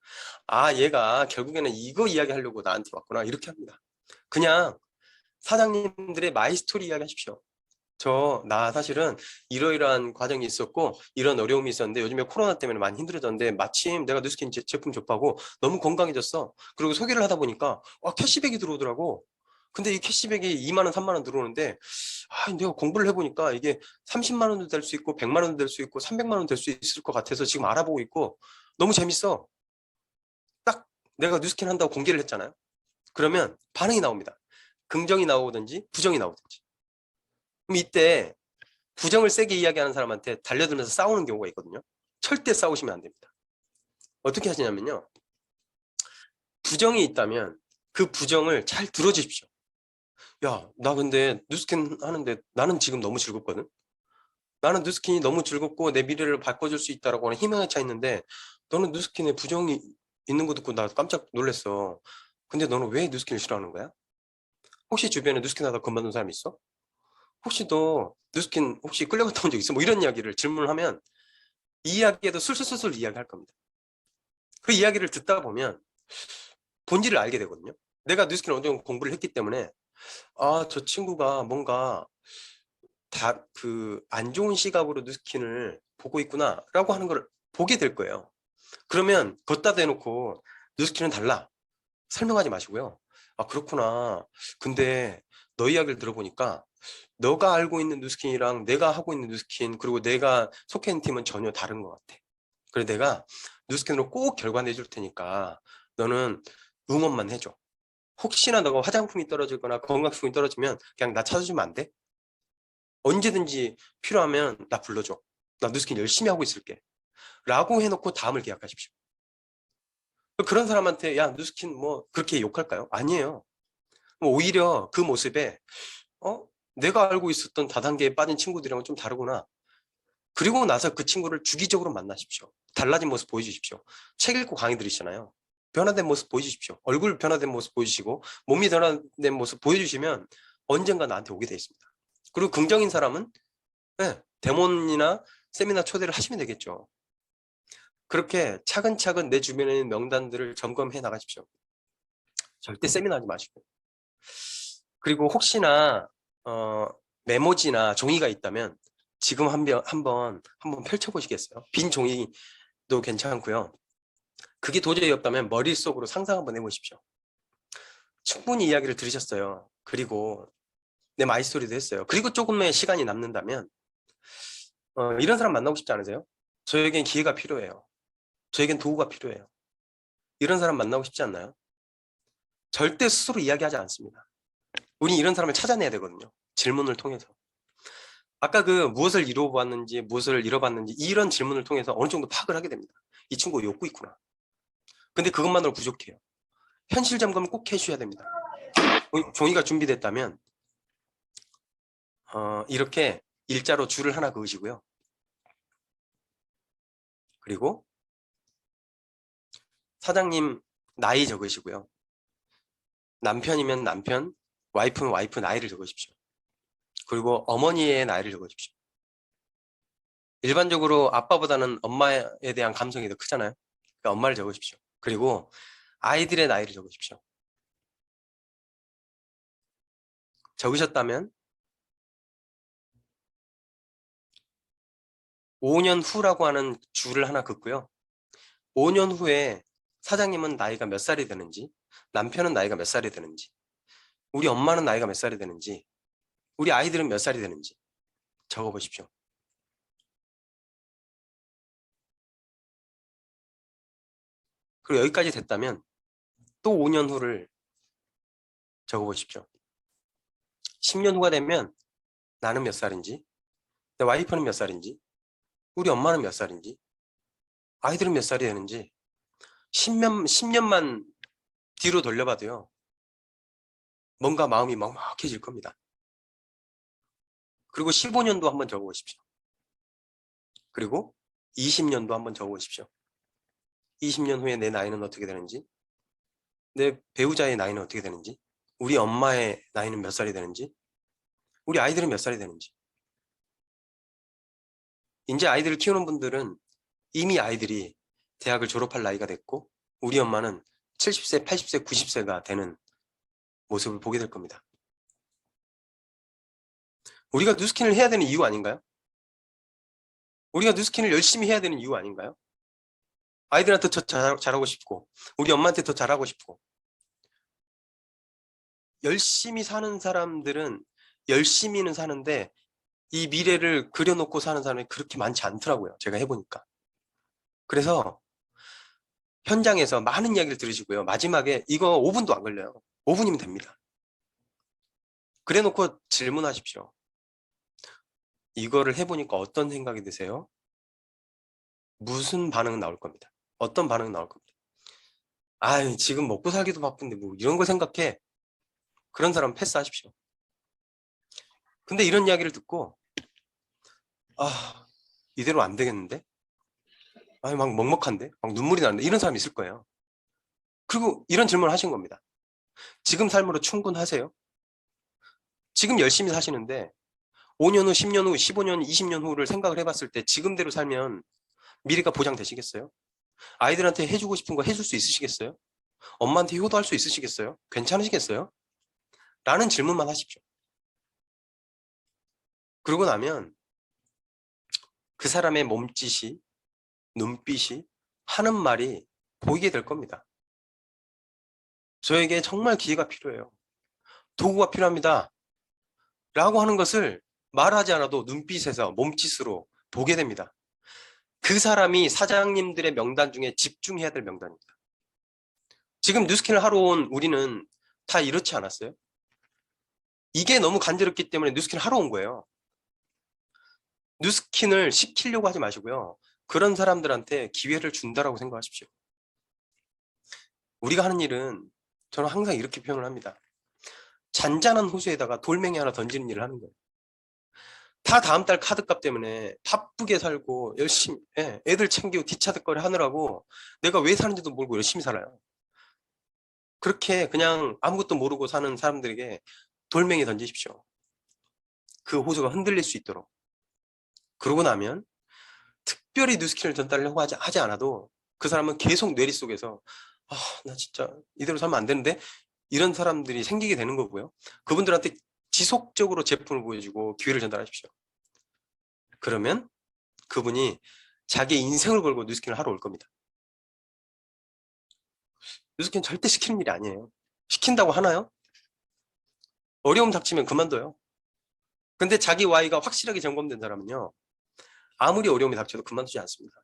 아, 얘가 결국에는 이거 이야기하려고 나한테 왔구나. 이렇게 합니다. 그냥 사장님들의 마이스토리 이야기 하십시오. 나 사실은 이러이러한 과정이 있었고 이런 어려움이 있었는데 요즘에 코로나 때문에 많이 힘들어졌는데 마침 내가 뉴스킨 제품 접하고 너무 건강해졌어. 그리고 소개를 하다 보니까 캐시백이 들어오더라고. 근데 이 캐시백이 2만 원, 3만 원 들어오는데 내가 공부를 해보니까 이게 30만 원도 될 수 있고 100만 원도 될 수 있고 300만 원 될 수 있을 것 같아서 지금 알아보고 있고 너무 재밌어. 딱 내가 뉴스킨 한다고 공개를 했잖아요. 그러면 반응이 나옵니다. 긍정이 나오든지 부정이 나오든지. 그럼 이때 부정을 세게 이야기하는 사람한테 달려들면서 싸우는 경우가 있거든요. 절대 싸우시면 안 됩니다. 어떻게 하시냐면요. 부정이 있다면 그 부정을 잘 들어주십시오. 야, 나 근데 뉴스킨 하는데 나는 지금 너무 즐겁거든. 나는 뉴스킨이 너무 즐겁고 내 미래를 바꿔줄 수 있다라고 하는 희망에 차 있는데 너는 뉴스킨에 부정이 있는 거 듣고 나 깜짝 놀랐어. 근데 너는 왜 뉴스킨을 싫어하는 거야? 혹시 주변에 뉴스킨 하다 그만둔 사람 있어? 혹시 너 뉴스킨 혹시 끌려갔다 온 적 있어? 뭐 이런 이야기를 질문을 하면 이 이야기에도 술술술술 이야기할 겁니다. 그 이야기를 듣다 보면 본질을 알게 되거든요. 내가 뉴스킨을 어느 정도 공부를 했기 때문에 저 친구가 뭔가 안 좋은 시각으로 뉴스킨을 보고 있구나라고 하는 걸 보게 될 거예요. 그러면 걷다 대놓고 뉴스킨은 달라 설명하지 마시고요. 아, 그렇구나. 근데 너 이야기를 들어보니까 너가 알고 있는 뉴스킨이랑 내가 하고 있는 뉴스킨 그리고 내가 속해 있는 팀은 전혀 다른 것 같아. 그래 내가 뉴스킨으로 꼭 결과 내줄 테니까 너는 응원만 해줘. 혹시나 너가 화장품이 떨어지거나 건강식품이 떨어지면 그냥 나 찾아주면 안 돼? 언제든지 필요하면 나 불러줘. 나 뉴스킨 열심히 하고 있을게. 라고 해놓고 다음을 계약하십시오. 그런 사람한테 야 뉴스킨 뭐 그렇게 욕할까요? 아니에요. 오히려 그 모습에 내가 알고 있었던 다단계에 빠진 친구들이랑은 좀 다르구나. 그리고 나서 그 친구를 주기적으로 만나십시오. 달라진 모습 보여주십시오. 책 읽고 강의 들으시잖아요. 변화된 모습 보여주십시오. 얼굴 변화된 모습 보여주시고 몸이 변화된 모습 보여주시면 언젠가 나한테 오게 돼 있습니다. 그리고 긍정인 사람은 데몬이나 세미나 초대를 하시면 되겠죠. 그렇게 차근차근 내 주변에 있는 명단들을 점검해 나가십시오. 절대 세미나 하지 마시고. 그리고 혹시나 메모지나 종이가 있다면 지금 한번 펼쳐보시겠어요? 빈 종이도 괜찮고요. 그게 도저히 없다면 머릿속으로 상상 한번 해보십시오. 충분히 이야기를 들으셨어요. 그리고 내 마이스토리도 했어요. 그리고 조금의 시간이 남는다면 이런 사람 만나고 싶지 않으세요? 저에겐 기회가 필요해요. 저에겐 도구가 필요해요. 이런 사람 만나고 싶지 않나요? 절대 스스로 이야기하지 않습니다. 우리 이런 사람을 찾아내야 되거든요. 질문을 통해서. 아까 그 무엇을 이루어봤는지 무엇을 잃어봤는지 이런 질문을 통해서 어느 정도 파악을 하게 됩니다. 이 친구가 욕구 있구나. 근데 그것만으로 부족해요. 현실 점검을 꼭 해주셔야 됩니다. 종이가 준비됐다면 이렇게 일자로 줄을 하나 그으시고요. 그리고 사장님 나이 적으시고요. 남편이면 남편, 와이프는 와이프 나이를 적으십시오. 그리고 어머니의 나이를 적으십시오. 일반적으로 아빠보다는 엄마에 대한 감성이 더 크잖아요. 그러니까 엄마를 적으십시오. 그리고 아이들의 나이를 적으십시오. 적으셨다면 5년 후라고 하는 줄을 하나 긋고요. 5년 후에 사장님은 나이가 몇 살이 되는지, 남편은 나이가 몇 살이 되는지, 우리 엄마는 나이가 몇 살이 되는지, 우리 아이들은 몇 살이 되는지 적어보십시오. 그리고 여기까지 됐다면 또 5년 후를 적어보십시오. 10년 후가 되면 나는 몇 살인지, 내 와이프는 몇 살인지, 우리 엄마는 몇 살인지, 아이들은 몇 살이 되는지 10년만 뒤로 돌려봐도요. 뭔가 마음이 먹먹해질 겁니다. 그리고 15년도 한번 적어보십시오. 그리고 20년도 한번 적어보십시오. 20년 후에 내 나이는 어떻게 되는지, 내 배우자의 나이는 어떻게 되는지, 우리 엄마의 나이는 몇 살이 되는지, 우리 아이들은 몇 살이 되는지. 이제 아이들을 키우는 분들은 이미 아이들이 대학을 졸업할 나이가 됐고 우리 엄마는 70세, 80세, 90세가 되는 모습을 보게 될 겁니다. 우리가 뉴스킨을 해야 되는 이유 아닌가요? 우리가 뉴스킨을 열심히 해야 되는 이유 아닌가요? 아이들한테 더 잘하고 싶고 우리 엄마한테 더 잘하고 싶고. 열심히 사는 사람들은 열심히는 사는데 이 미래를 그려놓고 사는 사람이 그렇게 많지 않더라고요. 제가 해보니까. 그래서 현장에서 많은 이야기를 들으시고요. 마지막에 이거 5분도 안 걸려요. 5분이면 됩니다. 그래 놓고 질문하십시오. 이거를 해보니까 어떤 생각이 드세요? 무슨 반응은 나올 겁니다. 어떤 반응은 나올 겁니다. 아, 지금 먹고 살기도 바쁜데 뭐 이런 거 생각해. 그런 사람 패스하십시오. 근데 이런 이야기를 듣고 아, 이대로 안 되겠는데? 아, 막 먹먹한데? 막 눈물이 나는데? 이런 사람이 있을 거예요. 그리고 이런 질문을 하신 겁니다. 지금 삶으로 충분하세요? 지금 열심히 사시는데 5년 후, 10년 후, 15년, 20년 후를 생각을 해봤을 때 지금대로 살면 미래가 보장되시겠어요? 아이들한테 해주고 싶은 거 해줄 수 있으시겠어요? 엄마한테 효도할 수 있으시겠어요? 괜찮으시겠어요? 라는 질문만 하십시오. 그러고 나면 그 사람의 몸짓이, 눈빛이, 하는 말이 보이게 될 겁니다. 저에게 정말 기회가 필요해요. 도구가 필요합니다. 라고 하는 것을 말하지 않아도 눈빛에서 몸짓으로 보게 됩니다. 그 사람이 사장님들의 명단 중에 집중해야 될 명단입니다. 지금 뉴스킨을 하러 온 우리는 다 이렇지 않았어요? 이게 너무 간지럽기 때문에 뉴스킨을 하러 온 거예요. 뉴스킨을 시키려고 하지 마시고요. 그런 사람들한테 기회를 준다라고 생각하십시오. 우리가 하는 일은 저는 항상 이렇게 표현을 합니다. 잔잔한 호수에다가 돌멩이 하나 던지는 일을 하는 거예요. 다 다음 달 카드값 때문에 바쁘게 살고 열심히 애들 챙기고 뒷차득거리 하느라고 내가 왜 사는지도 모르고 열심히 살아요. 그렇게 그냥 아무것도 모르고 사는 사람들에게 돌멩이 던지십시오. 그 호수가 흔들릴 수 있도록. 그러고 나면 특별히 뉴스킨을 전달하려고 하지 않아도 그 사람은 계속 뇌리 속에서 아, 나 진짜 이대로 살면 안 되는데 이런 사람들이 생기게 되는 거고요. 그분들한테 지속적으로 제품을 보여주고 기회를 전달하십시오. 그러면 그분이 자기 인생을 걸고 뉴스킨을 하러 올 겁니다. 뉴스킨 절대 시키는 일이 아니에요. 시킨다고 하나요? 어려움 닥치면 그만둬요. 근데 자기 Y가 확실하게 점검된 사람은요. 아무리 어려움이 닥쳐도 그만두지 않습니다.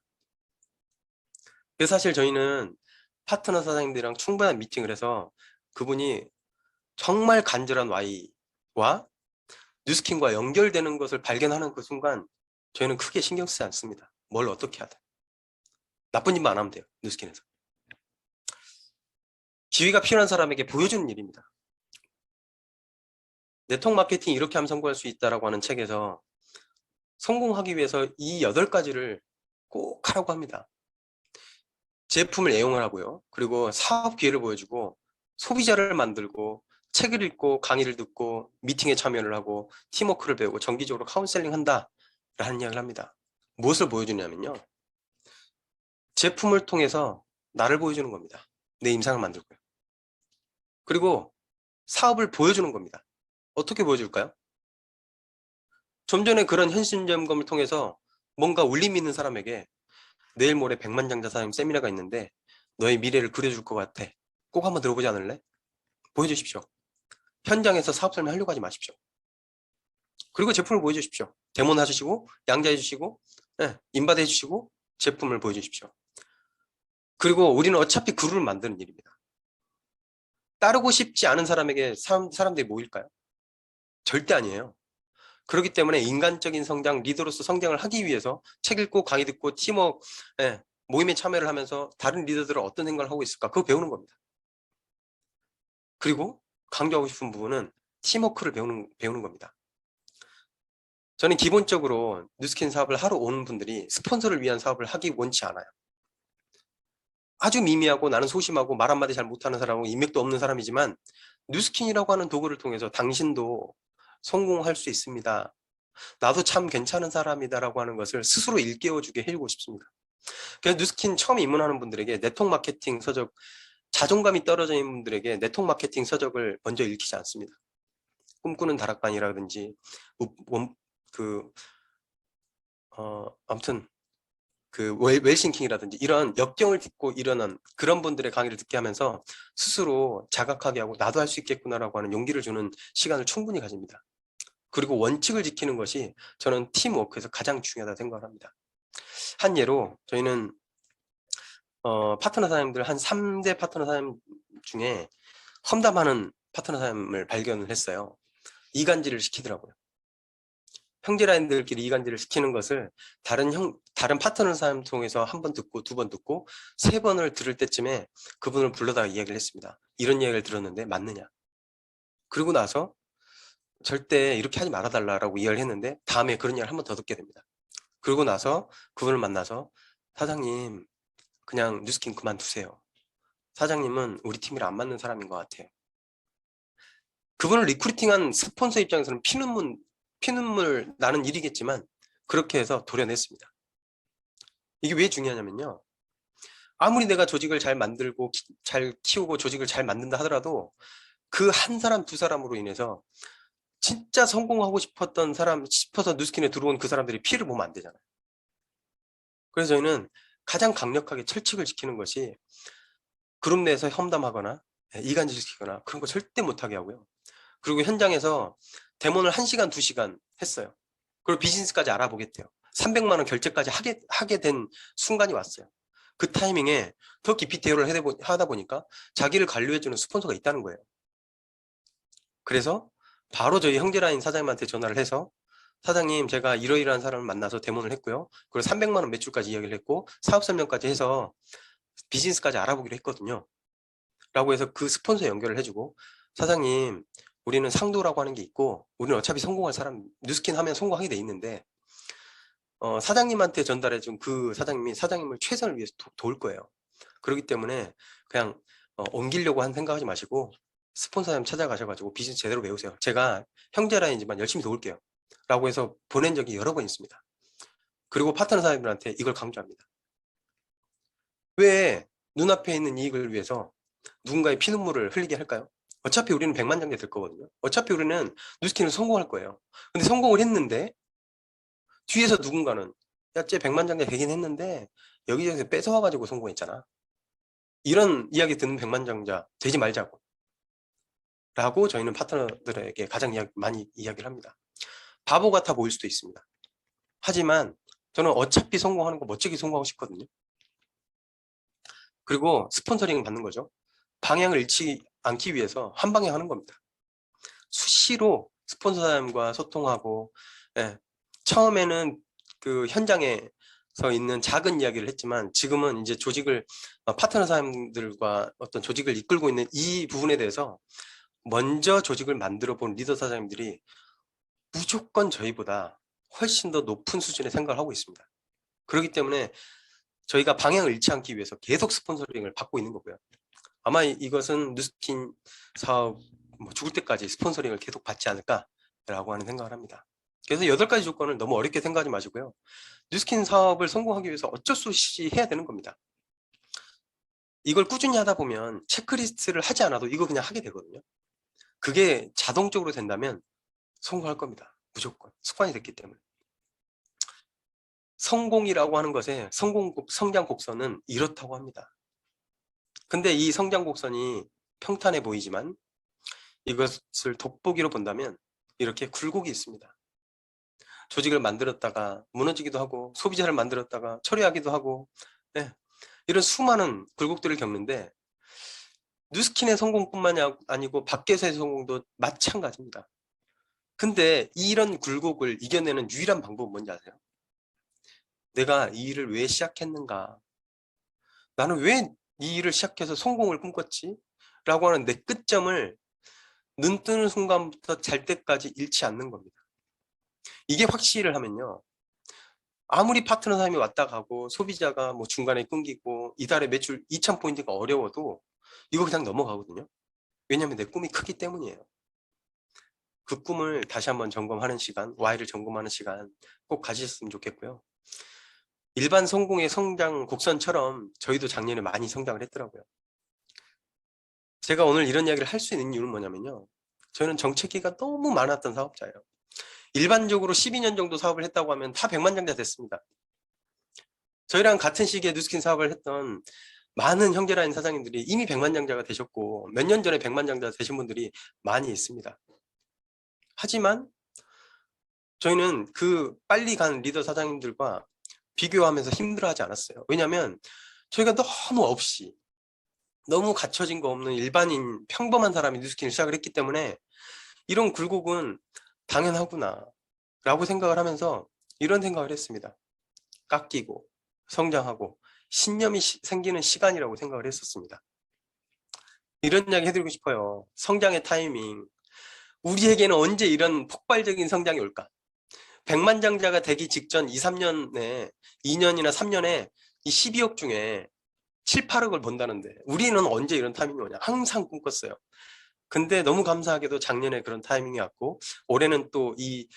그래서 사실 저희는 파트너 사장님들이랑 충분한 미팅을 해서 그분이 정말 간절한 Y와 뉴스킨과 연결되는 것을 발견하는 그 순간 저희는 크게 신경 쓰지 않습니다. 뭘 어떻게 하든. 나쁜 일만 안 하면 돼요. 뉴스킨에서. 기회가 필요한 사람에게 보여주는 일입니다. 네트워크 마케팅 이렇게 하면 성공할 수 있다라고 하는 책에서 성공하기 위해서 이 8가지를 꼭 하라고 합니다. 제품을 애용을 하고요. 그리고 사업 기회를 보여주고 소비자를 만들고 책을 읽고 강의를 듣고 미팅에 참여를 하고 팀워크를 배우고 정기적으로 카운셀링 한다 라는 이야기를 합니다. 무엇을 보여주냐면요. 제품을 통해서 나를 보여주는 겁니다. 내 임상을 만들고요. 그리고 사업을 보여주는 겁니다. 어떻게 보여줄까요? 좀 전에 그런 현실 점검을 통해서 뭔가 울림 있는 사람에게 내일 모레 백만장자 사장님 세미나가 있는데 너의 미래를 그려줄 것 같아. 꼭 한번 들어보지 않을래? 보여주십시오. 현장에서 사업 설명 하려고 하지 마십시오. 그리고 제품을 보여주십시오. 데모는 해주시고 양자해 주시고 인바디 해주시고 제품을 보여주십시오. 그리고 우리는 어차피 그룹을 만드는 일입니다. 따르고 싶지 않은 사람에게 사람들이 모일까요? 절대 아니에요. 그렇기 때문에 인간적인 성장, 리더로서 성장을 하기 위해서 책 읽고 강의 듣고 팀워크, 모임에 참여를 하면서 다른 리더들은 어떤 생각을 하고 있을까? 그거 배우는 겁니다. 그리고 강조하고 싶은 부분은 팀워크를 배우는 겁니다. 저는 기본적으로 뉴스킨 사업을 하러 오는 분들이 스폰서를 위한 사업을 하기 원치 않아요. 아주 미미하고 나는 소심하고 말 한마디 잘 못하는 사람하고 인맥도 없는 사람이지만 뉴스킨이라고 하는 도구를 통해서 당신도 성공할 수 있습니다. 나도 참 괜찮은 사람이다라고 하는 것을 스스로 일깨워주게 해주고 싶습니다. 그래서 뉴스킨 처음 입문하는 분들에게 네트워크 마케팅 서적, 자존감이 떨어져 있는 분들에게 네트워크 마케팅 서적을 먼저 읽히지 않습니다. 꿈꾸는 다락방이라든지 아무튼 그 웰싱킹이라든지 이런 역경을 딛고 일어난 그런 분들의 강의를 듣게 하면서 스스로 자각하게 하고 나도 할 수 있겠구나라고 하는 용기를 주는 시간을 충분히 가집니다. 그리고 원칙을 지키는 것이 저는 팀워크에서 가장 중요하다고 생각을 합니다. 한 예로 저희는 파트너 사장님들 한 3대 파트너 사장님 중에 험담하는 파트너 사장님을 발견을 했어요. 이간질을 시키더라고요. 형제라인들끼리 이간질을 시키는 것을 다른 파트너 사람 통해서 한 번 듣고 두 번 듣고 세 번을 들을 때쯤에 그분을 불러다가 이야기를 했습니다. 이런 이야기를 들었는데 맞느냐? 그리고 나서 절대 이렇게 하지 말아달라고 이야기를 했는데 다음에 그런 이야기를 한 번 더 듣게 됩니다. 그러고 나서 그분을 만나서 사장님 그냥 뉴스킨 그만두세요. 사장님은 우리 팀이랑 안 맞는 사람인 것 같아요. 그분을 리크루팅한 스폰서 입장에서는 피눈물 나는 일이겠지만 그렇게 해서 도려냈습니다. 이게 왜 중요하냐면요. 아무리 내가 조직을 잘 만들고 잘 키우고 조직을 잘 만든다 하더라도 그 한 사람 두 사람으로 인해서 진짜 성공하고 싶어서 뉴스킨에 들어온 그 사람들이 피해를 보면 안 되잖아요. 그래서 저희는 가장 강력하게 철칙을 지키는 것이 그룹 내에서 험담하거나 이간질 시키거나 그런 거 절대 못하게 하고요. 그리고 현장에서 데모를 1시간, 2시간 했어요. 그리고 비즈니스까지 알아보겠대요. 300만 원 결제까지 하게 된 순간이 왔어요. 그 타이밍에 더 깊이 대화를 하다 보니까 자기를 관리해주는 스폰서가 있다는 거예요. 그래서 바로 저희 형제라인 사장님한테 전화를 해서 사장님 제가 이러이러한 사람을 만나서 데모를 했고요. 그리고 300만 원 매출까지 이야기를 했고 사업 설명까지 해서 비즈니스까지 알아보기로 했거든요. 라고 해서 그 스폰서 연결을 해주고 사장님 우리는 상도라고 하는 게 있고 우리는 어차피 성공할 사람 뉴스킨 하면 성공하게 돼 있는데 사장님한테 전달해준 그 사장님이 사장님을 최선을 위해서 도울 거예요. 그렇기 때문에 그냥 옮기려고 한 생각하지 마시고 스폰서님 찾아가셔가지고 비즈니스 제대로 배우세요. 제가 형제라인이지만 열심히 도울게요. 라고 해서 보낸 적이 여러 번 있습니다. 그리고 파트너 사장님들한테 이걸 강조합니다. 왜 눈앞에 있는 이익을 위해서 누군가의 피눈물을 흘리게 할까요? 어차피 우리는 백만장자 될 거거든요. 어차피 우리는 뉴스킨을 성공할 거예요. 근데 성공을 했는데 뒤에서 누군가는 야쟤 백만장자 되긴 했는데 여기저기서 뺏어와가지고 성공했잖아. 이런 이야기 듣는 백만장자 되지 말자고 라고 저희는 파트너들에게 가장 많이 이야기를 합니다. 바보 같아 보일 수도 있습니다. 하지만 저는 어차피 성공하는 거 멋지게 성공하고 싶거든요. 그리고 스폰서링을 받는 거죠. 방향을 잃지 않기 위해서 한 방향 하는 겁니다. 수시로 스폰서님과 소통하고 처음에는 그 현장에서 있는 작은 이야기를 했지만 지금은 이제 조직을 파트너 사장님들과 어떤 조직을 이끌고 있는 이 부분에 대해서 먼저 조직을 만들어 본 리더 사장님들이 무조건 저희보다 훨씬 더 높은 수준의 생각을 하고 있습니다. 그렇기 때문에 저희가 방향을 잃지 않기 위해서 계속 스폰서링을 받고 있는 거고요. 아마 이것은 뉴스킨 사업 죽을 때까지 스폰서링을 계속 받지 않을까라고 하는 생각을 합니다. 그래서 8가지 조건을 너무 어렵게 생각하지 마시고요. 뉴스킨 사업을 성공하기 위해서 어쩔 수 없이 해야 되는 겁니다. 이걸 꾸준히 하다 보면 체크리스트를 하지 않아도 이거 그냥 하게 되거든요. 그게 자동적으로 된다면 성공할 겁니다. 무조건. 습관이 됐기 때문에. 성공이라고 하는 것의 성장 곡선은 이렇다고 합니다. 근데 이 성장 곡선이 평탄해 보이지만 이것을 돋보기로 본다면 이렇게 굴곡이 있습니다. 조직을 만들었다가 무너지기도 하고, 소비자를 만들었다가 처리하기도 하고, 네, 이런 수많은 굴곡들을 겪는데, 누스킨의 성공뿐만이 아니고 밖에서의 성공도 마찬가지입니다. 근데 이런 굴곡을 이겨내는 유일한 방법은 뭔지 아세요? 내가 이 일을 왜 시작했는가? 나는 왜 이 일을 시작해서 성공을 꿈꿨지? 라고 하는 내 끝점을 눈 뜨는 순간부터 잘 때까지 잃지 않는 겁니다. 이게 확실을 하면요, 아무리 파트너 사람이 왔다 가고 소비자가 뭐 중간에 끊기고 이달에 매출 2,000포인트가 어려워도 이거 그냥 넘어가거든요. 왜냐하면 내 꿈이 크기 때문이에요. 그 꿈을 다시 한번 점검하는 시간, Y를 점검하는 시간 꼭 가지셨으면 좋겠고요. 일반 성공의 성장 곡선처럼 저희도 작년에 많이 성장을 했더라고요. 제가 오늘 이런 이야기를 할 수 있는 이유는 뭐냐면요, 저는 정체기가 너무 많았던 사업자예요. 일반적으로 12년 정도 사업을 했다고 하면 다 100만 장자 됐습니다. 저희랑 같은 시기에 누스킨 사업을 했던 많은 형제라인 사장님들이 이미 100만 장자가 되셨고 몇 년 전에 100만 장자 되신 분들이 많이 있습니다. 하지만 저희는 그 빨리 간 리더 사장님들과 비교하면서 힘들어하지 않았어요. 왜냐하면 저희가 너무 없이, 너무 갖춰진 거 없는 일반인 평범한 사람이 뉴스킨을 시작을 했기 때문에 이런 굴곡은 당연하구나 라고 생각을 하면서 이런 생각을 했습니다. 깎이고 성장하고 신념이 생기는 시간이라고 생각을 했었습니다. 이런 이야기 해드리고 싶어요. 성장의 타이밍, 우리에게는 언제 이런 폭발적인 성장이 올까? 100만 장자가 되기 직전 2, 3년에, 2년이나 3년에 이 12억 중에 7, 8억을 번다는데 우리는 언제 이런 타이밍이 오냐? 항상 꿈꿨어요. 근데 너무 감사하게도 작년에 그런 타이밍이 왔고 올해는 또 이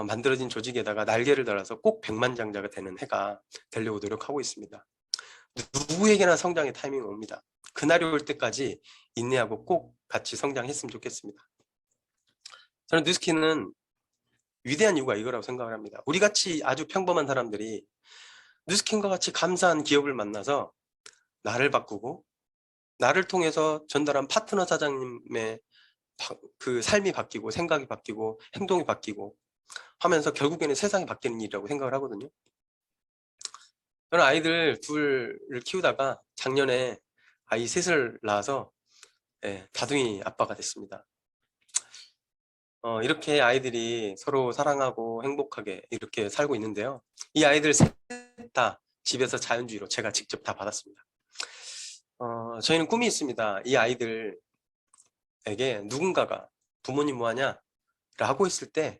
만들어진 조직에다가 날개를 달아서 꼭 100만 장자가 되는 해가 되려고 노력하고 있습니다. 누구에게나 성장의 타이밍이 옵니다. 그날이 올 때까지 인내하고 꼭 같이 성장했으면 좋겠습니다. 저는 뉴스킨은 위대한 이유가 이거라고 생각을 합니다. 우리같이 아주 평범한 사람들이 뉴스킨과 같이 감사한 기업을 만나서 나를 바꾸고 나를 통해서 전달한 파트너 사장님의 그 삶이 바뀌고 생각이 바뀌고 행동이 바뀌고 하면서 결국에는 세상이 바뀌는 일이라고 생각을 하거든요. 저는 아이들 둘을 키우다가 작년에 아이 셋을 낳아서 다둥이 아빠가 됐습니다. 이렇게 아이들이 서로 사랑하고 행복하게 이렇게 살고 있는데요. 이 아이들 셋 다 집에서 자연주의로 제가 직접 다 받았습니다. 저희는 꿈이 있습니다. 이 아이들에게 누군가가 부모님 뭐하냐? 라고 했을 때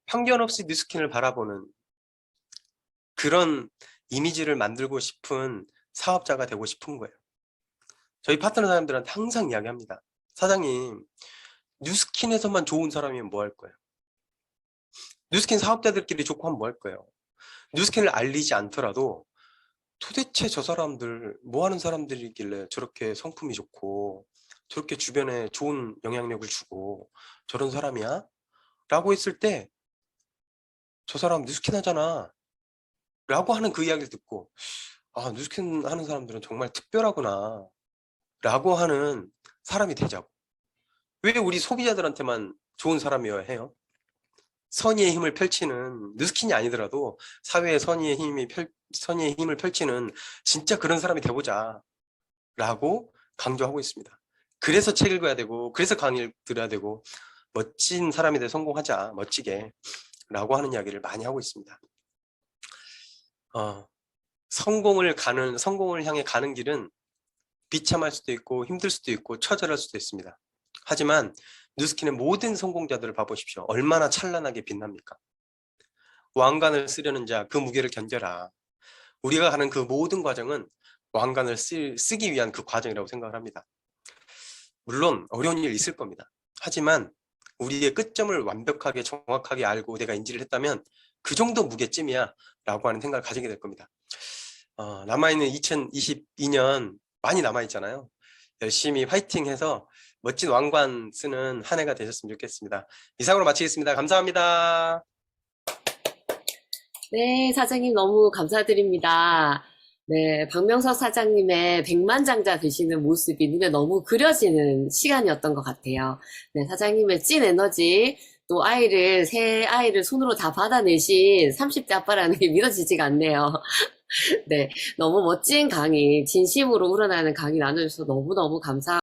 편견 없이 뉴스킨을 바라보는 그런 이미지를 만들고 싶은 사업자가 되고 싶은 거예요. 저희 파트너 사람들한테 항상 이야기합니다. 사장님, 뉴스킨에서만 좋은 사람이면 뭐 할 거예요? 뉴스킨 사업자들끼리 좋고 하면 뭐 할 거예요? 뉴스킨을 알리지 않더라도 도대체 저 사람들 뭐 하는 사람들이길래 저렇게 성품이 좋고 저렇게 주변에 좋은 영향력을 주고 저런 사람이야? 라고 했을 때 저 사람 뉴스킨 하잖아 라고 하는 그 이야기를 듣고 아, 뉴스킨 하는 사람들은 정말 특별하구나 라고 하는 사람이 되자고. 왜 우리 소비자들한테만 좋은 사람이어야 해요? 선의의 힘을 펼치는, 뉴스킨이 아니더라도 사회의 선의의 힘을 펼치는 진짜 그런 사람이 되보자 라고 강조하고 있습니다. 그래서 책 읽어야 되고 그래서 강의를 들어야 되고 멋진 사람이 돼 성공하자, 멋지게 라고 하는 이야기를 많이 하고 있습니다. 성공을 향해 가는 길은 비참할 수도 있고 힘들 수도 있고 처절할 수도 있습니다. 하지만 뉴스킨의 모든 성공자들을 봐보십시오. 얼마나 찬란하게 빛납니까? 왕관을 쓰려는 자 그 무게를 견뎌라. 우리가 가는 그 모든 과정은 왕관을 쓰기 위한 그 과정이라고 생각을 합니다. 물론 어려운 일 있을 겁니다. 하지만 우리의 끝점을 완벽하게 정확하게 알고 내가 인지를 했다면 그 정도 무게쯤이야 라고 하는 생각을 가지게 될 겁니다. 남아있는 2022년 많이 남아있잖아요. 열심히 화이팅해서 멋진 왕관 쓰는 한 해가 되셨으면 좋겠습니다. 이상으로 마치겠습니다. 감사합니다. 네, 사장님 너무 감사드립니다. 네, 박명석 사장님의 백만장자 되시는 모습이 눈에 너무 그려지는 시간이었던 것 같아요. 네, 사장님의 찐 에너지, 또 새 아이를 손으로 다 받아내신 30대 아빠라는 게 믿어지지가 않네요. 네, 너무 멋진 강의, 진심으로 우러나는 강의 나눠주셔서 너무너무 감사합니다.